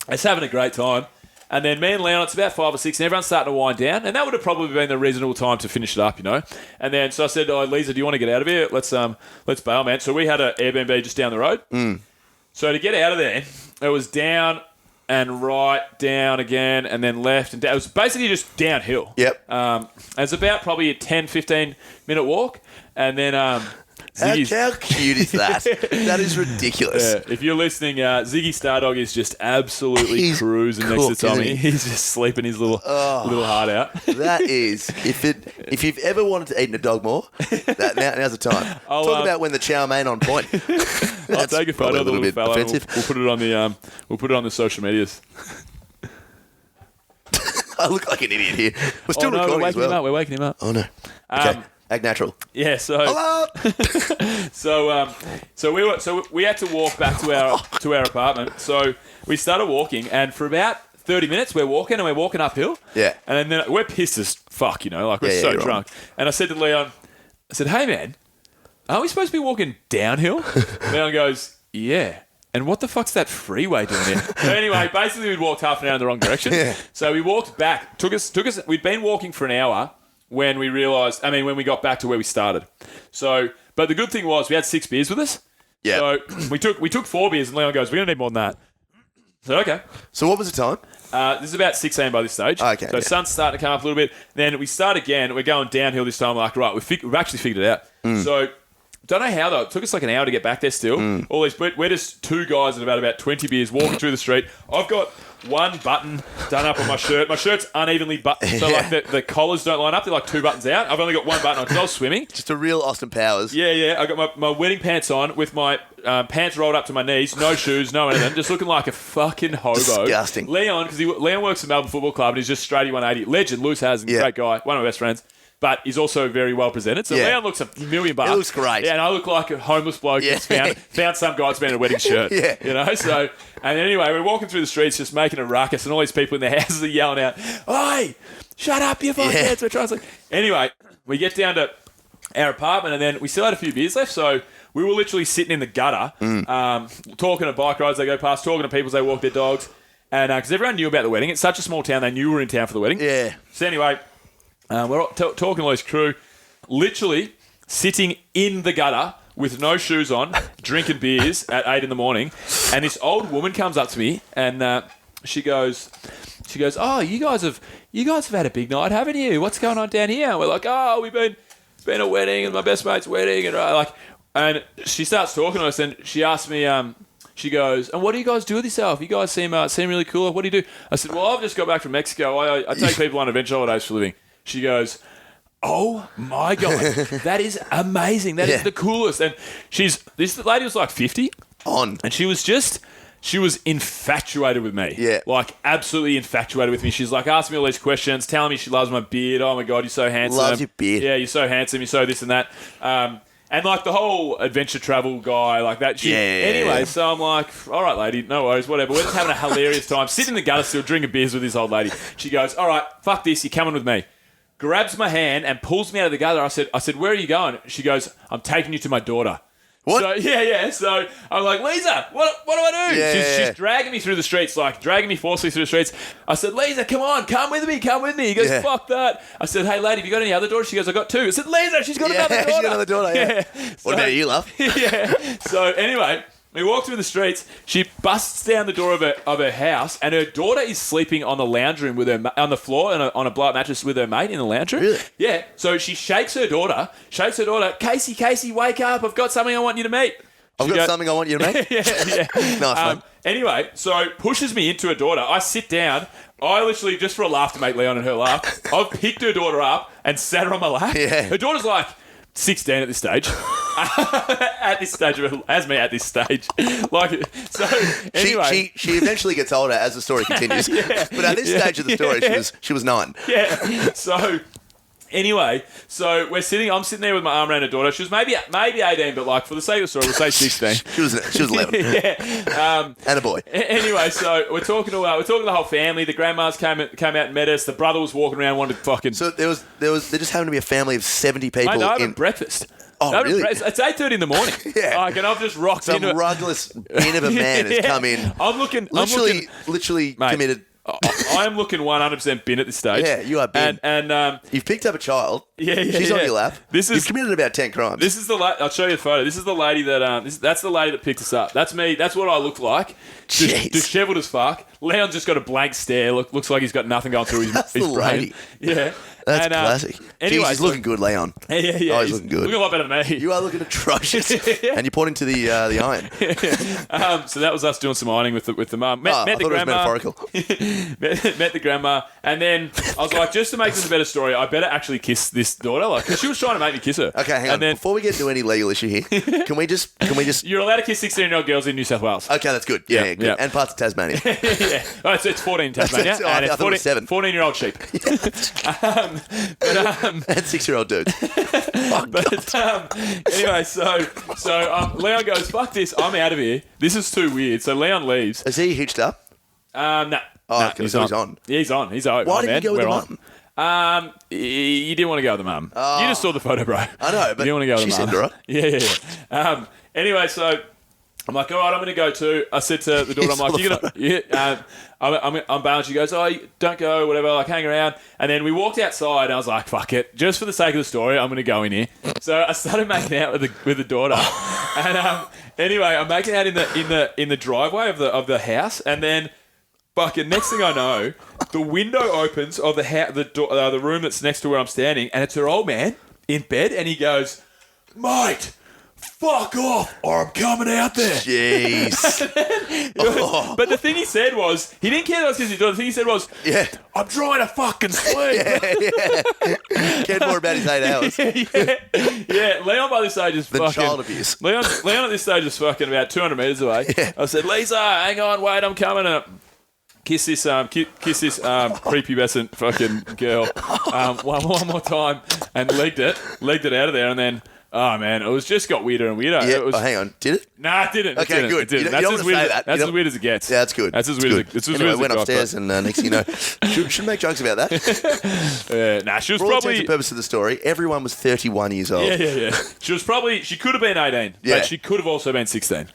it's having a great time. And then me and Leon, it's about 5 or 6, and everyone's starting to wind down. And that would have probably been the reasonable time to finish it up, you know. And then so I said, Lisa, do you want to get out of here? Let's bail, man. So we had an Airbnb just down the road. So to get out of there, it was down and right, down again, and then left and down. It was basically just downhill. Yep. It's about probably a 10, 15-minute walk. And then Ziggy's... How cute is that? That is ridiculous. Yeah, if you're listening, Ziggy Stardog is just absolutely He's cruising cooked, next to Tommy. isn't he? He's just sleeping his little heart out. That is, if you've ever wanted to eat in a dog more, now's the time. Talk about when the chow mein on point. I'll take a photo of the little fella. offensive. We'll put it on the social medias. I look like an idiot here. We're still recording we're as waking well. him up. We're waking him up. Oh no. Okay. Act natural. Yeah. So. Hello. So we had to walk back to our apartment. So we started walking, and for about 30 minutes we're walking uphill. Yeah. And then we're pissed as fuck, you know, like we're so you're drunk. And I said to Leon, hey man, aren't we supposed to be walking downhill? Leon goes, yeah. And what the fuck's that freeway doing here? So anyway, basically we'd walked half an hour in the wrong direction. Yeah. So we walked back. Took us. We'd been walking for an hour when we when we got back to where we started. So, but the good thing was we had 6 beers with us. Yeah. So we took 4 beers, and Leon goes, we're gonna need more than that. So okay. So what was the time? This is about 6 a.m. by this stage. Okay, So yeah. sun's starting to come up a little bit. Then we start again. We're going downhill this time. Like, right, we've actually figured it out. So don't know how, though. It took us like an hour to get back there still. All these, we're just 2 guys at about 20 beers walking through the street. I've got 1 button done up on my shirt. My shirt's unevenly buttoned. So like the collars don't line up. They're like 2 buttons out. I've only got 1 button on because I was swimming. Just a real Austin Powers. Yeah. I got my wedding pants on with my pants rolled up to my knees, no shoes, no anything, just looking like a fucking hobo. Disgusting. Leon, because Leon works at Melbourne Football Club and he's just straighty 180. Legend, loose has, great guy, one of my best friends. But he's also very well presented. So Leon looks $1 million. He looks great. Yeah, and I look like a homeless bloke that's found some guy that's been in a wedding shirt. Yeah. You know, so... And anyway, we're walking through the streets just making a ruckus, and all these people in their houses are yelling out, "Oi, shut up, you fuckheads." We're trying to... Anyway, we get down to our apartment, and then we still had a few beers left, so we were literally sitting in the gutter, talking to bike rides they go past, talking to people as they walk their dogs, and because everyone knew about the wedding. It's such a small town, they knew we were in town for the wedding. Yeah. So anyway... we're all talking to all this crew, literally sitting in the gutter with no shoes on, drinking beers at 8 a.m. And this old woman comes up to me and she goes, "Oh, you guys have had a big night, haven't you? What's going on down here?" And we're like, "Oh, it's been a wedding, and my best mate's wedding," and she starts talking to us, and she asked me, she goes, "And what do you guys do with yourself? You guys seem really cool. What do you do?" I said, "Well, I've just got back from Mexico. I take people on adventure holidays for a living." She goes, "Oh my God, that is amazing. That is the coolest." And this lady was like 50. And she was infatuated with me. Yeah. Like absolutely infatuated with me. She's like asking me all these questions, telling me she loves my beard. "Oh my God, you're so handsome." Loves your beard. Yeah, you're so handsome. You're so this and that. And like the whole adventure travel guy, like that. Anyway, so I'm like, "All right, lady, no worries, whatever." We're just having a hilarious time. Sitting in the gutter still, drinking beers with this old lady. She goes, "All right, fuck this, you're coming with me." Grabs my hand and pulls me out of the gutter. I said, "Where are you going?" She goes, "I'm taking you to my daughter." What? So, yeah. So I'm like, Lisa, what do I do? Yeah. She's dragging me through the streets, like dragging me forcefully through the streets. I said, Lisa, come with me. He goes, fuck that. I said, hey, lady, have you got any other daughters? She goes, I got 2. I said, Lisa, she's got another daughter. She's got another daughter, yeah. So, What about you, love? Yeah. So anyway, we walked through the streets. She busts down the door of her house, and her daughter is sleeping on the lounge room with her on the floor on a blow-up mattress with her mate in the lounge room. Really? Yeah. So she shakes her daughter. Casey, wake up! I've got something I want you to meet. I've got something I want you to make. Yeah. Nice, mate. Anyway, so pushes me into her daughter. I sit down. I literally, just for a laugh to make Leon and her laugh, I've picked her daughter up and sat her on my lap. Yeah. Her daughter's like 16 at this stage. As me at this stage. Like, so anyway. She eventually gets older as the story continues. But at this stage of the story, she was 9. Yeah. So anyway, so I'm sitting there with my arm around her daughter. She was maybe 18, but like for the sake of the story, we'll say 16. She was 11. Yeah. And a boy. Anyway, so we're talking to the whole family. The grandmas came out and met us. The brother was walking around, wanted to fucking. So there just happened to be a family of 70 people. Mate, no, I had breakfast. Oh, really? It's 8:30 in the morning. Yeah. Like, and I've just rocked Some into it. rugless bin of a man has come in. I'm looking. Literally Mate, committed. I am looking 100% bin at this stage. Yeah, you are bin. And you've picked up a child. Yeah. She's on your lap. You've committed about 10 crimes. This is I'll show you the photo. This is the lady that that's the lady that picked us up. That's me. That's what I look like. Jeez. Disheveled as fuck. Leon's just got a blank stare. Looks like he's got nothing going through his brain. Lady. Yeah. That's classic. Anyway, he's looking good, Leon. Yeah. Oh, he's looking good. Looking a lot better than me. You are looking atrocious. And you're pointing to the iron. So that was us doing some ironing with the mum. Met the grandma. It was metaphorical. met the grandma, and then I was like, just to make this a better story, I better actually kiss this daughter, like, because she was trying to make me kiss her. Okay, hang on. Before we get into any legal issue here, can we just? You're allowed to kiss 16-year-old girls in New South Wales. Okay, that's good. Yeah, good. Yeah. And parts of Tasmania. Yeah. Oh, it's 14 in Tasmania. I thought it was 7. 14-year-old sheep. And 6-year-old dudes. Anyway, so Leon goes, fuck this, I'm out of here. This is too weird. So Leon leaves. Is he hitched up? No. Oh, okay, so he's on. Yeah, he's on. He's on. Why didn't you go with the mum? You didn't want to go with the mum. Oh. You just saw the photo, bro. I know, but you didn't want to go with the mum. She seemed Yeah. Anyway, so I'm like, all right, I'm going to go too. I said to the daughter, I'm like, you're going to... Yeah, I'm balanced. She goes, oh, don't go, whatever, like, hang around. And then we walked outside, and I was like, fuck it. Just for the sake of the story, I'm going to go in here. So I started making out with the daughter. And anyway, I'm making out in the driveway of the house, and then... Fucking next thing I know, the window opens of the room that's next to where I'm standing, and it's her old man in bed, and he goes, mate, fuck off, or I'm coming out there. Jeez. But the thing he said was, he didn't care that I was kissing his daughter. The thing he said was, yeah, I'm trying to fucking sleep. Cared more about his 8 hours. Yeah. Leon by this stage is fucking... child abuse. Leon at this stage is fucking about 200 metres away. Yeah. I said, Lisa, hang on, wait, I'm coming. And kiss this prepubescent fucking girl one more time, and legged it out of there, and then oh man, it was just got weirder and weirder. Yeah, it was, hang on, did it? Nah, it didn't. Okay, good. It didn't. You don't want to say that. That's as weird as it gets. Yeah, that's good. That's as weird. It's as anyway, weird as went it got, upstairs, and next thing you know, should make jokes about that. Nah, she was For all probably. intents and purposes of the story, everyone was 31 years old. Yeah. She could have been 18, but she could have also been 16.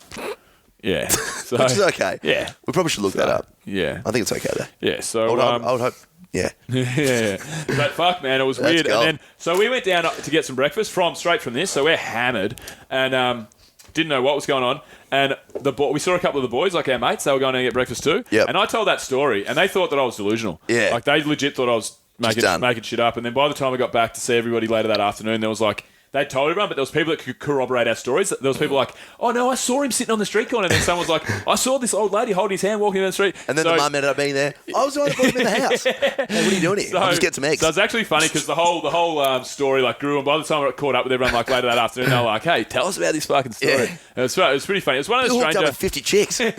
Yeah, so, which is okay. Yeah, we probably should look that up. Yeah, I think it's okay though. Yeah, so I would hope. Yeah. Yeah. But fuck, man, it was weird. Gold. And then, so we went down to get some breakfast straight from this. So we're hammered and didn't know what was going on. And we saw a couple of the boys, like our mates, they were going to get breakfast too. Yep. And I told that story, and they thought that I was delusional. Yeah. Like they legit thought I was making shit up. And then by the time we got back to see everybody later that afternoon, there was like. They told everyone, but there was people that could corroborate our stories. There was people like, oh no, I saw him sitting on the street corner. And then someone was like, I saw this old lady holding his hand walking down the street. And then the mum ended up being there. I was the one that put him in the house. Hey, what are you doing here? I'll just get some eggs. So it's actually funny because the whole story like grew, and by the time I got caught up with everyone like later that afternoon, they were like, hey, tell us about this fucking story. Yeah. It was pretty funny. It was one of the hooked stranger. up with 50 chicks. It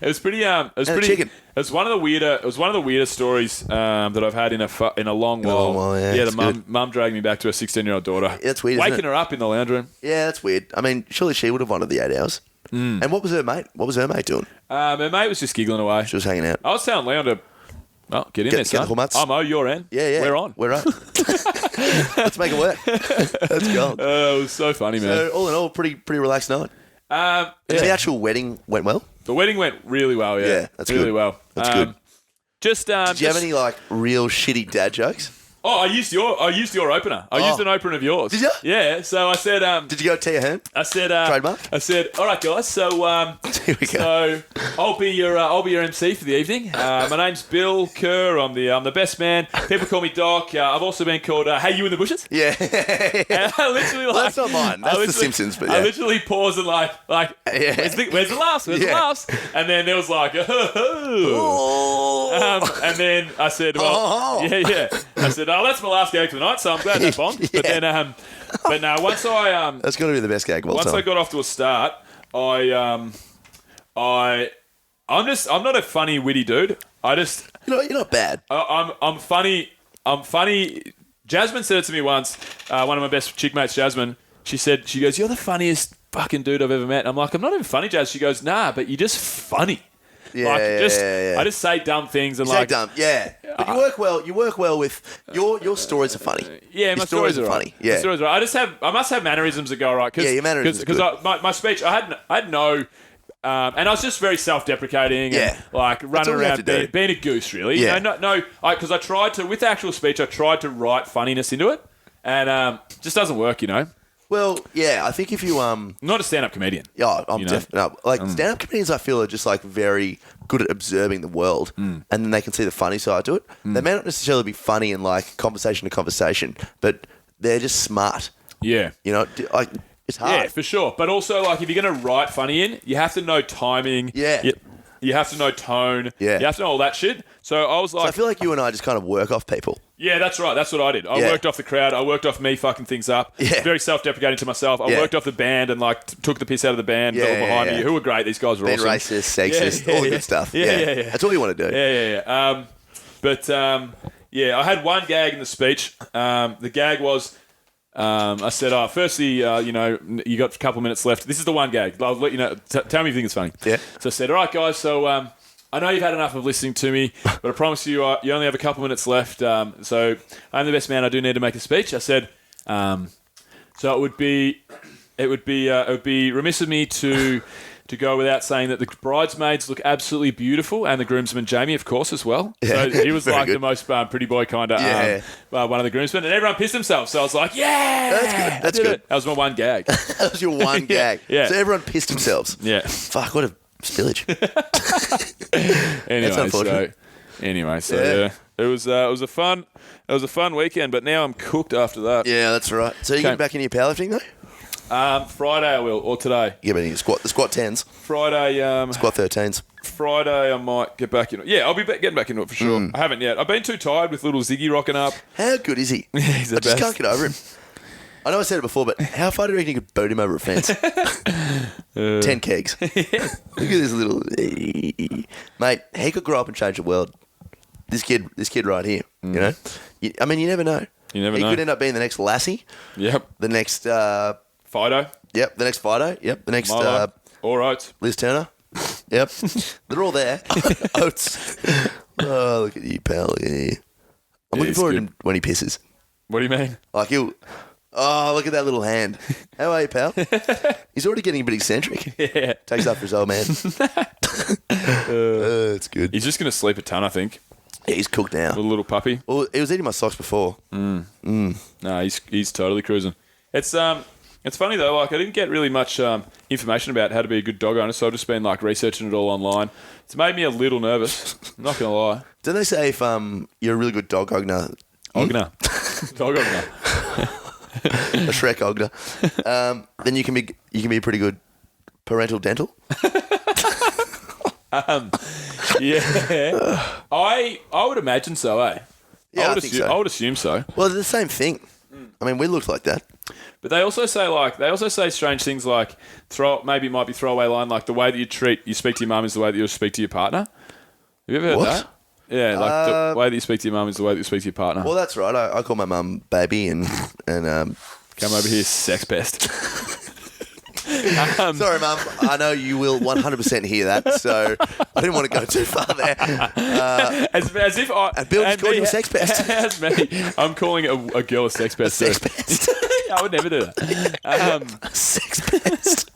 was pretty. It was and pretty. Chicken. It was one of the weirder stories that I've had in a long while. Yeah, the mum dragged me back to her 16-year-old daughter. Yeah, that's weird. Waking her up in the lounge room. Yeah, that's weird. I mean, surely she would have wanted the 8 hours. And what was her mate? What was her mate doing? Her mate was just giggling away. She was hanging out. I was telling Leon to Well, get in there, son. Get the hummuts. I'm your end. Yeah. We're on. We're on. Let's make it work. Let's go. It was so funny, man. So all in all, pretty relaxed night. And the actual wedding went well? The wedding went really well, yeah. Yeah, that's really good. well. That's good. Did you have any like real shitty dad jokes? Oh, I used your opener. I used an opener of yours. Did you? Yeah. So I said, Did you go Tia Hearn? I said, Trademark? I said, all right, guys. So, Here we go. so I'll be your MC for the evening. My name's Bill Kerr. I'm the best man. People call me Doc. I've also been called Hey You in the Bushes. Yeah. And I literally Well, that's not mine. That's The Simpsons. But yeah. I literally paused and like, Yeah. where's the laughs? Where's the laughs? And then there was like, Oh. and then I said, well, yeah. I said, that's my last gag for the night, so I'm glad that bombed. Yeah. But then, but no, once I That's got to be the best gag of all once time. I got off to a start, I'm not a funny, witty dude. You're not bad. I'm funny. Jasmine said it to me once. One of my best chick mates, Jasmine. She goes, "You're the funniest fucking dude I've ever met." I'm like, "I'm not even funny, Jazz." She goes, "Nah, but you're just funny." Yeah, I just say dumb things and Say dumb, yeah. But you work well. You work well with your stories are funny. Yeah, your my stories are funny. Right. Yeah, my stories are right. I must have mannerisms that go right. Yeah, your mannerisms are Because my speech, I had no. And I was just very self-deprecating and like running around being a goose, really. Yeah. Because I tried to, with the actual speech, I tried to write funniness into it, and it just doesn't work, you know. Well, yeah, I think if you I'm not a stand-up comedian. Yeah, I'm definitely stand-up comedians. I feel are just like very good at observing the world, and then they can see the funny side to it. They may not necessarily be funny in like conversation to conversation, but they're just smart. Yeah, you know, like it's hard. Yeah, for sure. But also, like, if you're going to write funny in, you have to know timing. Yeah. You have to know tone. Yeah. You have to know all that shit. So I was like... So I feel like you and I just kind of work off people. Yeah, that's right. That's what I did. I worked off the crowd. I worked off me fucking things up. Yeah. Very self-deprecating to myself. I worked off the band and, like, took the piss out of the band that were behind me, who were great. These guys were awesome. Racist, sexist, all the good stuff. Yeah. That's all you want to do. Yeah. I had one gag in the speech. The gag was... I said, firstly, you got a couple of minutes left. This is the one gag. I'll let you know. Tell me if you think it's funny. Yeah. So I said, all right, guys, so I know you've had enough of listening to me, but I promise you, you only have a couple of minutes left. So I'm the best man. I do need to make a speech. I said, so it would be remiss of me to go without saying that the bridesmaids look absolutely beautiful, and the groomsman Jamie, of course, as well. Yeah, so he was like good. the most pretty boy kind of one of the groomsmen, and everyone pissed themselves. So I was like, yeah, that's good. That's good. That was my one gag. That was your one gag. Yeah. So everyone pissed themselves. Yeah. Fuck, what a spillage. Anyway, That's unfortunate. It was a fun weekend, but now I'm cooked after that. Yeah, that's right. So you getting back into your powerlifting though? Friday I will, or today. Yeah, but the squat 10s. Friday, squat 13s. Friday I might get back into it. Yeah, I'll be getting back into it for sure. I haven't yet. I've been too tired with little Ziggy rocking up. How good is he? He's the I just best. can't get over him. I know I said it before, but how far do you reckon you could boat him over a fence? 10 kegs. Look at this little... Mate, he could grow up and change the world. This kid right here, you know? You never know. You never he know. He could end up being the next Lassie. Yep. The next... Fido. Yep, the next Fido. Yep, the next... All right. Liz Turner. Yep. They're all there. Oates. Oh, look at you, pal. Look at you. I'm looking forward to when he pisses. What do you mean? Like he'll... Oh, look at that little hand. How are you, pal? He's already getting a bit eccentric. Yeah. Takes after his old man. It's good. He's just going to sleep a ton, I think. Yeah, he's cooked now. With a little puppy. Well, he was eating my socks before. No, he's totally cruising. It's funny though. Like I didn't get really much information about how to be a good dog owner, so I've just been like researching it all online. It's made me a little nervous. I'm not gonna lie. Don't they say if you're a really good dog owner, dog owner, a Shrek owner, then you can be a pretty good parental dental. Yeah, I would imagine so, eh? Yeah, I think so. I would assume so. Well, they're the same thing. I mean, we looked like that. But they also say strange things like maybe it might be throwaway line like the way that you speak to your mum is the way that you speak to your partner. Have you ever heard that? Yeah, like the way that you speak to your mum is the way that you speak to your partner. Well, that's right. I call my mum baby and come over here, sex pest. Sorry, Mum. I know you will 100% hear that, so I didn't want to go too far there. As if I... And Bill just called you a sex pest. As me, I'm calling a girl a sex pest. Sex pest. I would never do that. Sex pest.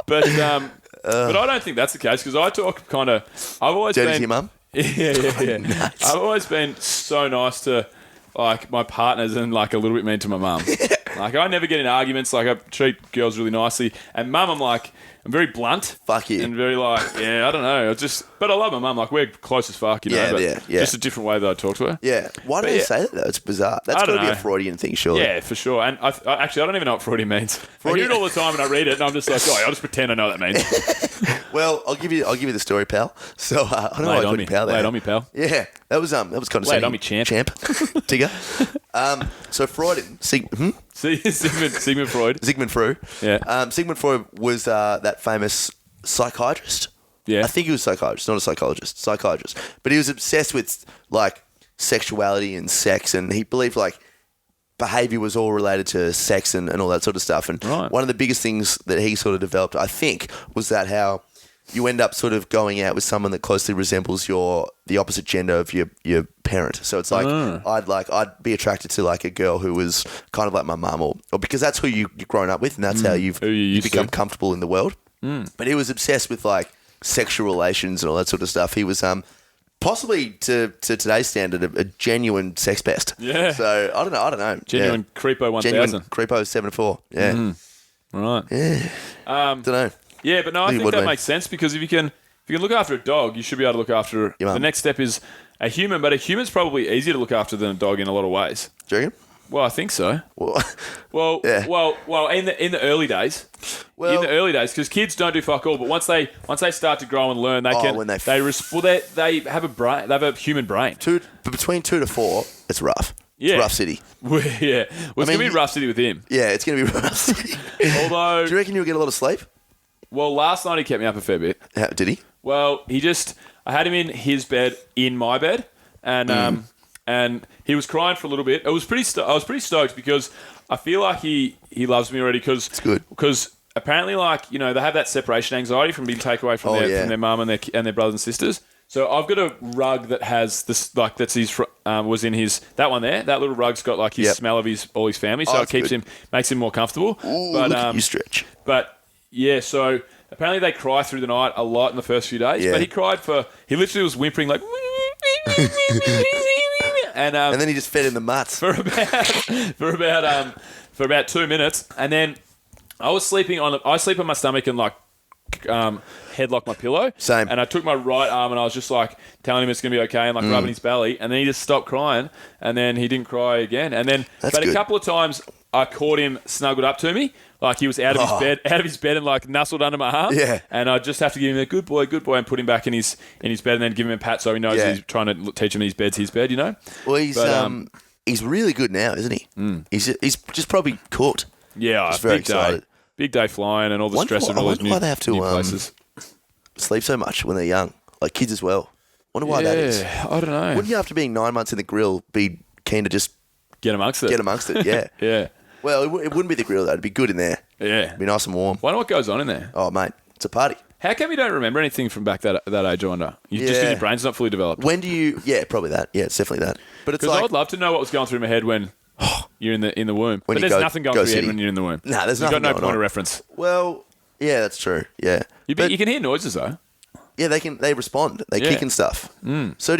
But I don't think that's the case because I talk kind of... I've always Dirty been... to your mum? Yeah. Nice. I've always been so nice to like my partners and like a little bit mean to my mum. Like I never get in arguments. Like I treat girls really nicely. And mum, I'm very blunt. Fuck you. And very like, I don't know. But I love my mum. Like we're close as fuck, you know. Yeah. Just a different way that I talk to her. Yeah. Why do they say that though? It's bizarre. That's got to be a Freudian thing, surely. Yeah, for sure. And I don't even know what Freudian means. I hear it all the time and I read it and I'm just like, I'll just pretend I know what that means. Well, I'll give you the story, pal. So I don't know why I called you pal there. Lay it on me, pal. Yeah, that was condescending. Lay it on me, champ. Tigger. So Freud, Sigmund Freud. Sigmund Freud. Yeah. Sigmund Freud was that famous psychiatrist. Yeah. I think he was a psychiatrist, not a psychologist. Psychiatrist. But he was obsessed with like sexuality and sex, and he believed like behavior was all related to sex and all that sort of stuff. And one of the biggest things that he sort of developed, I think, was that how you end up sort of going out with someone that closely resembles the opposite gender of your parent. So it's like I'd be attracted to like a girl who was kind of like my mum, or because that's who you've grown up with, and that's how you become comfortable in the world. But he was obsessed with like sexual relations and all that sort of stuff. He was possibly to today's standard a genuine sex pest. Yeah. So I don't know. Genuine creepo 1000. Genuine creepo 74. Yeah. Right. Yeah. Don't know. Yeah, but no, I think that makes sense because if you can look after a dog, you should be able to look after. The next step is a human, but a human's probably easier to look after than a dog in a lot of ways. Do you reckon? Well, I think so. Well, yeah. Well, in the early days, because kids don't do fuck all, but once they start to grow and learn, they have a brain, they have a human brain. But between 2 to 4, it's rough. Yeah. It's rough city. Well, it's gonna be rough city with him. Yeah, it's gonna be rough city. Although, do you reckon you'll get a lot of sleep? Well, last night he kept me up a fair bit. How, did he? Well, I had him in his bed, in my bed, and he was crying for a little bit. I was pretty stoked because I feel like he loves me already because it's good. Because apparently, like, you know, they have that separation anxiety from being taken away from their mum and their brothers and sisters. So I've got a rug that has this, like, that's his was in his, that one there. That little rug's got like his smell of all his family, so it keeps him, makes him more comfortable. Ooh, but look at you stretch. But yeah, so apparently they cry through the night a lot in the first few days. Yeah. But he literally was whimpering like, and then he just fed in the mutts for about 2 minutes, and then I sleep on my stomach and like headlock my pillow. Same. And I took my right arm and I was just like telling him it's gonna be okay and like rubbing his belly, and then he just stopped crying, and then he didn't cry again, and then a couple of times I caught him snuggled up to me. Like he was out of his bed and like nestled under my arm. Yeah. And I just have to give him a good boy, and put him back in his bed, and then give him a pat so he knows he's trying to teach him his bed, you know? Well, he's really good now, isn't he? He's just probably cooked. Yeah, just very excited. Big day flying and all the stress of all those new places. Sleep so much when they're young, like kids as well. Wonder why that is. I don't know. Wouldn't you, after being 9 months in the grill, be keen to just get amongst it? Yeah. Yeah. Well, it wouldn't be the grill though. It'd be good in there. Yeah. It'd be nice and warm. Wonder what goes on in there. Oh, mate, it's a party. How come you don't remember anything from back that age, I wonder? Just because your brain's not fully developed. When do you... Yeah, probably that. Yeah, it's definitely that. But it's like... I would love to know what was going through my head when you're in the womb. But there's nothing going through your head when you're in the womb. Nah, there's nothing. You've got no point of reference. Well, yeah, that's true. Yeah. You can hear noises though. Yeah, they respond. They kick and stuff. So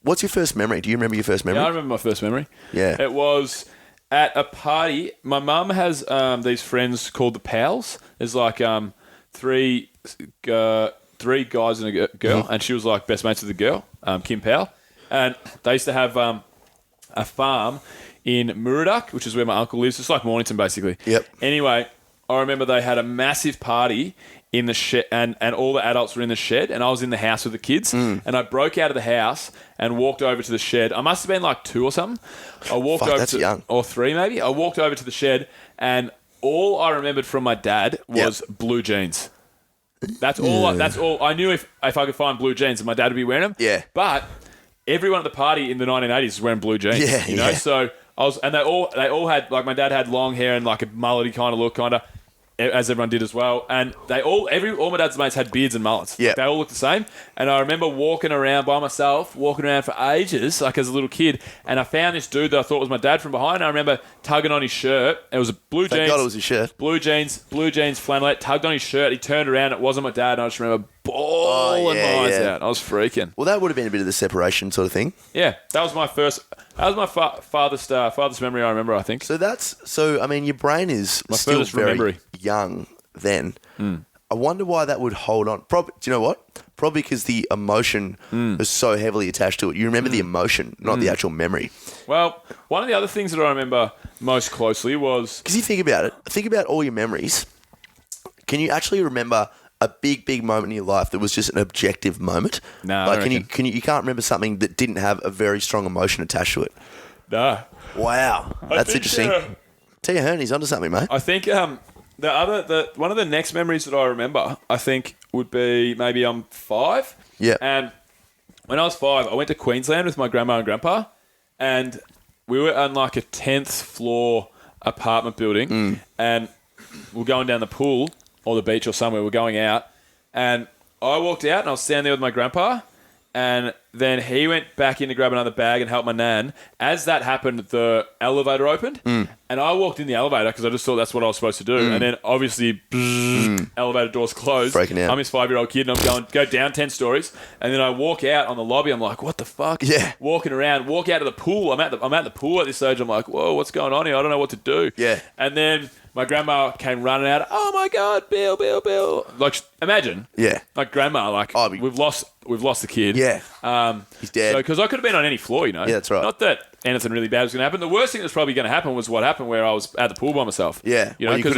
what's your first memory? Do you remember your first memory? Yeah, I remember my first memory. Yeah. It was at a party. My mum has these friends called the Pals. There's like three guys and a girl, and she was like best mates with the girl, Kim Powell. And they used to have a farm in Murdoch, which is where my uncle lives. It's like Mornington, basically. Yep. Anyway, I remember they had a massive party in the shed, and all the adults were in the shed, and I was in the house with the kids, and I broke out of the house and walked over to the shed. I must have been like 2 or something. I walked over that's young. Or 3 maybe. I walked over to the shed, and all I remembered from my dad was blue jeans. That's all. That's all. I knew if I could find blue jeans, my dad would be wearing them. Yeah. But everyone at the party in the 1980s was wearing blue jeans. Yeah, you know. yeah. So and they all had, like, my dad had long hair and like a mullety kind of look, as everyone did as well. And all my dad's mates had beards and mullets. Yeah. They all looked the same. And I remember walking around by myself, walking around for ages, like as a little kid. And I found this dude that I thought was my dad from behind. And I remember tugging on his shirt. It was a blue jeans. Thank God it was his shirt. Blue jeans, flannelette, tugged on his shirt. He turned around. It wasn't my dad. And I just remember bawling my eyes out. I was freaking. Well, that would have been a bit of the separation sort of thing. Yeah. That was my farthest memory I remember, I think. So I mean, your brain is My still furthest very memory. young then. I wonder why that would hold on. Do you know what? Probably because the emotion is so heavily attached to it. You remember the emotion, not the actual memory. Well, one of the other things that I remember most closely was... Because you think about it. Think about all your memories. Can you actually remember a big moment in your life that was just an objective moment? No, like, you can't remember something that didn't have a very strong emotion attached to it? No. Wow. That's interesting. Tell you, Hearn, he's onto something, mate. I think one of the next memories that I remember, I think, would be maybe I'm 5. Yeah. And when I was 5, I went to Queensland with my grandma and grandpa, and we were on like a 10th floor apartment building, and we're going down the pool or the beach or somewhere. We're going out, and I walked out and I was standing there with my grandpa, and then he went back in to grab another bag and help my nan. As that happened, the elevator opened, and I walked in the elevator because I just thought that's what I was supposed to do. And then obviously, elevator doors closed. Freaking out. I'm his 5-year-old kid, and I'm going, go down 10 stories. And then I walk out on the lobby. I'm like, what the fuck? Yeah. Walking around, walk out of the pool. I'm at the pool at this stage. I'm like, whoa, what's going on here? I don't know what to do. Yeah. And then my grandma came running out. Oh my God, Bill. Like, imagine. Yeah. Like grandma, like we've lost the kid. Yeah. He's dead. Because I could have been on any floor, you know. Yeah, that's right. Not that anything really bad was going to happen. The worst thing that's probably going to happen was what happened where I was at the pool by myself. Yeah. You know, because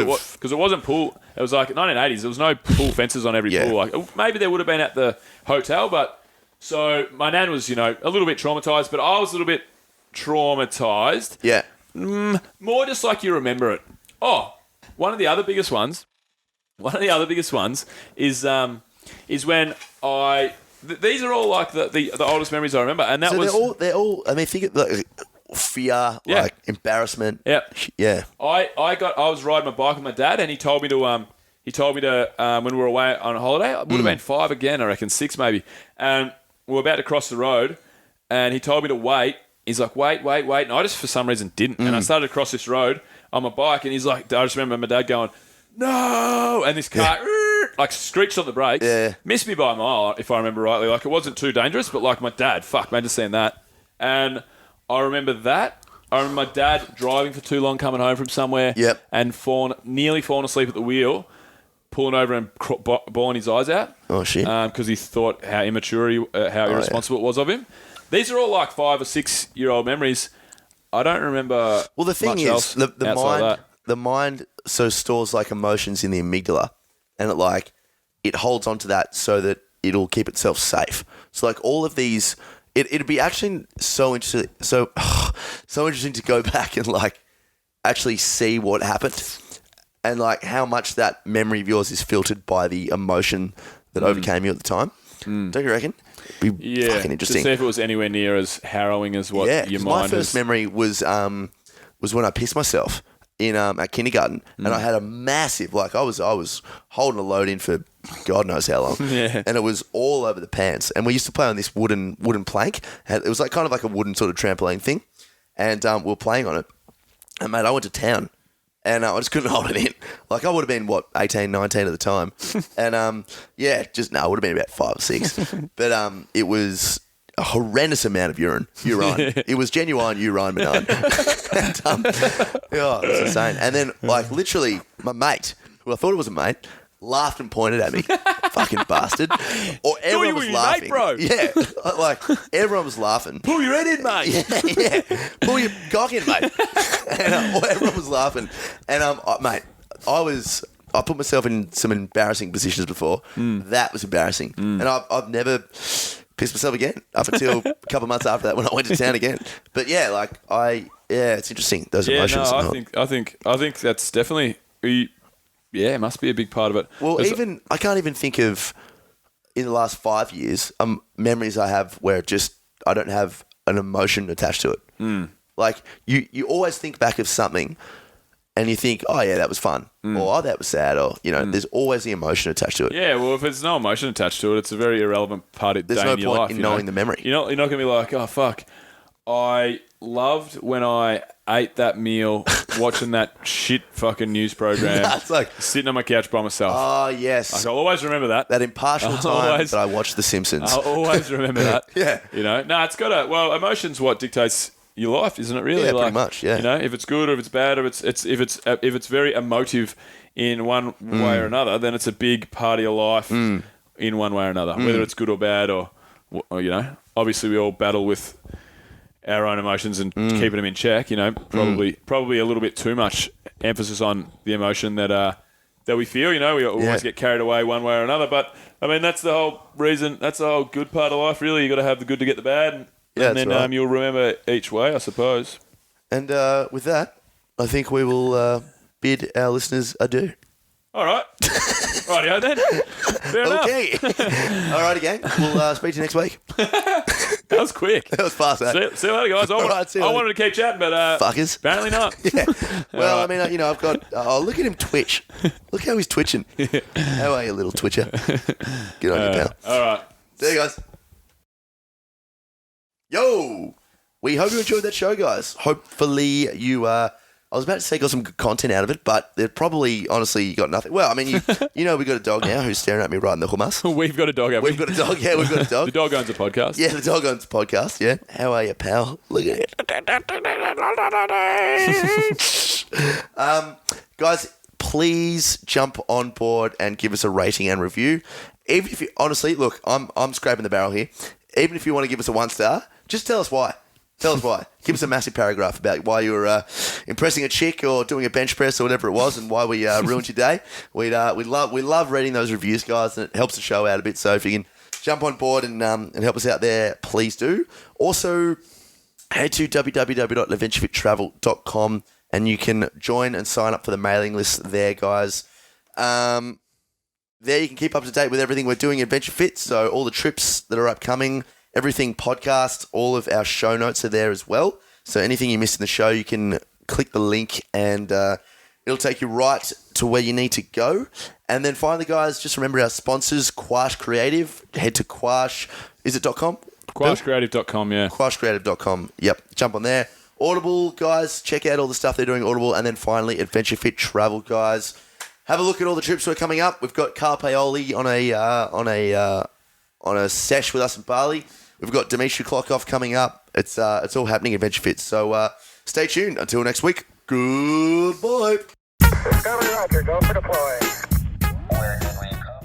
it wasn't pool. It was like 1980s. There was no pool fences on every pool. Like maybe there would have been at the hotel, but so my nan was, you know, a little bit traumatized, but I was a little bit traumatized. Yeah. More just like you remember it. Oh, one of the other biggest ones is when these are all like the oldest memories I remember, and that was they're all. I mean, think of like fear, like embarrassment. Yeah, yeah. I was riding my bike with my dad, and he told me to when we were away on a holiday, it would have been 5 again, I reckon 6 maybe, and we were about to cross the road, and he told me to wait. He's like, wait, and I just for some reason didn't, and I started to cross this road on my bike, and he's like, I just remember my dad going, no, and this car like screeched on the brakes, missed me by a mile if I remember rightly. Like it wasn't too dangerous, but like my dad, imagine seeing that. And I remember that. I remember my dad driving for too long, coming home from somewhere, and nearly falling asleep at the wheel, pulling over and bawling his eyes out. Oh shit! Because he thought how immature, how irresponsible it was of him. These are all like 5 or 6 year old memories. I don't remember. Well, the thing is, the mind so stores like emotions in the amygdala, and it holds on to that so that it'll keep itself safe. So like all of these, it'd be actually so interesting, so interesting to go back and like actually see what happened, and like how much that memory of yours is filtered by the emotion that overcame you at the time. Don't you reckon? It'd be fucking interesting. To see if it was anywhere near as harrowing as what your mind my first memory was when I pissed myself in at kindergarten, and I had a massive, like I was holding a load in for God knows how long, and it was all over the pants. And we used to play on this wooden plank. It was like kind of like a wooden sort of trampoline thing, and we were playing on it. And mate, I went to town, and I just couldn't hold it in. Like I would have been 18, 19 at the time, and I would have been about 5 or 6, but it was a horrendous amount of urine. It was genuine urine benign. And, it was insane. And then, like, literally, my mate, who I thought it was a mate, laughed and pointed at me. Fucking bastard. Or everyone was laughing. Mate, bro. Yeah. Like, everyone was laughing. Pull your head in, mate. Yeah. Pull your cock in, mate. And everyone was laughing. And, mate, I put myself in some embarrassing positions before. That was embarrassing. And I've never pissed myself again up until a couple of months after that when I went to town again. But yeah, it's interesting, those emotions. No, I think that's definitely, it must be a big part of it. Well, I can't even think of in the last 5 years memories I have where just I don't have an emotion attached to it. Like, you always think back of something and you think, oh, yeah, that was fun. Or, oh, that was sad. Or, there's always the emotion attached to it. Yeah, well, if there's no emotion attached to it, it's a very irrelevant part of There's day no in your point life. in knowing the memory. You're not going to be like, oh, fuck, I loved when I ate that meal watching that shit fucking news program. It's like sitting on my couch by myself. Oh, yes. I'll always remember that. That impartial time that I watched The Simpsons. I'll always remember that. Yeah. No, it's got to... Well, emotion's what dictates your life, isn't it? Really, Yeah, pretty much. Yeah. If it's good or if it's bad or if it's very emotive in one way or another, then it's a big part of your life in one way or another, whether it's good or bad or obviously we all battle with our own emotions and keeping them in check. Probably a little bit too much emphasis on the emotion that we feel. We always get carried away one way or another. But I mean, that's the whole reason. That's the whole good part of life. Really, you got to have the good to get the bad. And then right. You'll remember each way, I suppose. And with that, I think we will bid our listeners adieu. All right. Rightio then. Fair enough. Okay. All righty, gang. We'll speak to you next week. That was quick. That was fast, eh? See you later, guys. I wanted to keep chatting, but fuckers. Apparently not. Yeah. Well, I mean, I've got... look at him twitch. Look how he's twitching. How are you, little twitcher? Get on your pal. All right. See you guys. Yo! We hope you enjoyed that show, guys. Hopefully you... I was about to say got some good content out of it, but it probably, honestly, got nothing. Well, I mean, we got a dog now who's staring at me right in the hummus. We've got a dog, haven't we? We've got a dog, yeah, we've got a dog. The dog owns a podcast. Yeah, the dog owns a podcast, yeah. How are you, pal? Look at it. Guys, please jump on board and give us a rating and review. Even if you, honestly, look, I'm scraping the barrel here. Even if you want to give us a 1-star, just tell us why. Tell us why. Give us a massive paragraph about why you were impressing a chick or doing a bench press or whatever it was, and why we ruined your day. We love reading those reviews, guys, and it helps the show out a bit. So if you can jump on board and help us out there, please do. Also, head to www.adventurefittravel.com and you can join and sign up for the mailing list there, guys. There you can keep up to date with everything we're doing at Adventure Fit. So all the trips that are upcoming. Everything podcast, all of our show notes are there as well. So anything you missed in the show, you can click the link and it'll take you right to where you need to go. And then finally, guys, just remember our sponsors, Quash Creative. Head to Quash, is it .com? QuashCreative.com, yeah. QuashCreative.com, yep. Jump on there. Audible, guys, check out all the stuff they're doing, Audible. And then finally, Adventure Fit Travel, guys. Have a look at all the trips that are coming up. We've got Carl Paoli on a sesh with us in Bali. We've got Dimitri Klokov coming up. It's all happening at Adventure Fit. So stay tuned. Until next week, goodbye. Discovery Roger, go for deploy.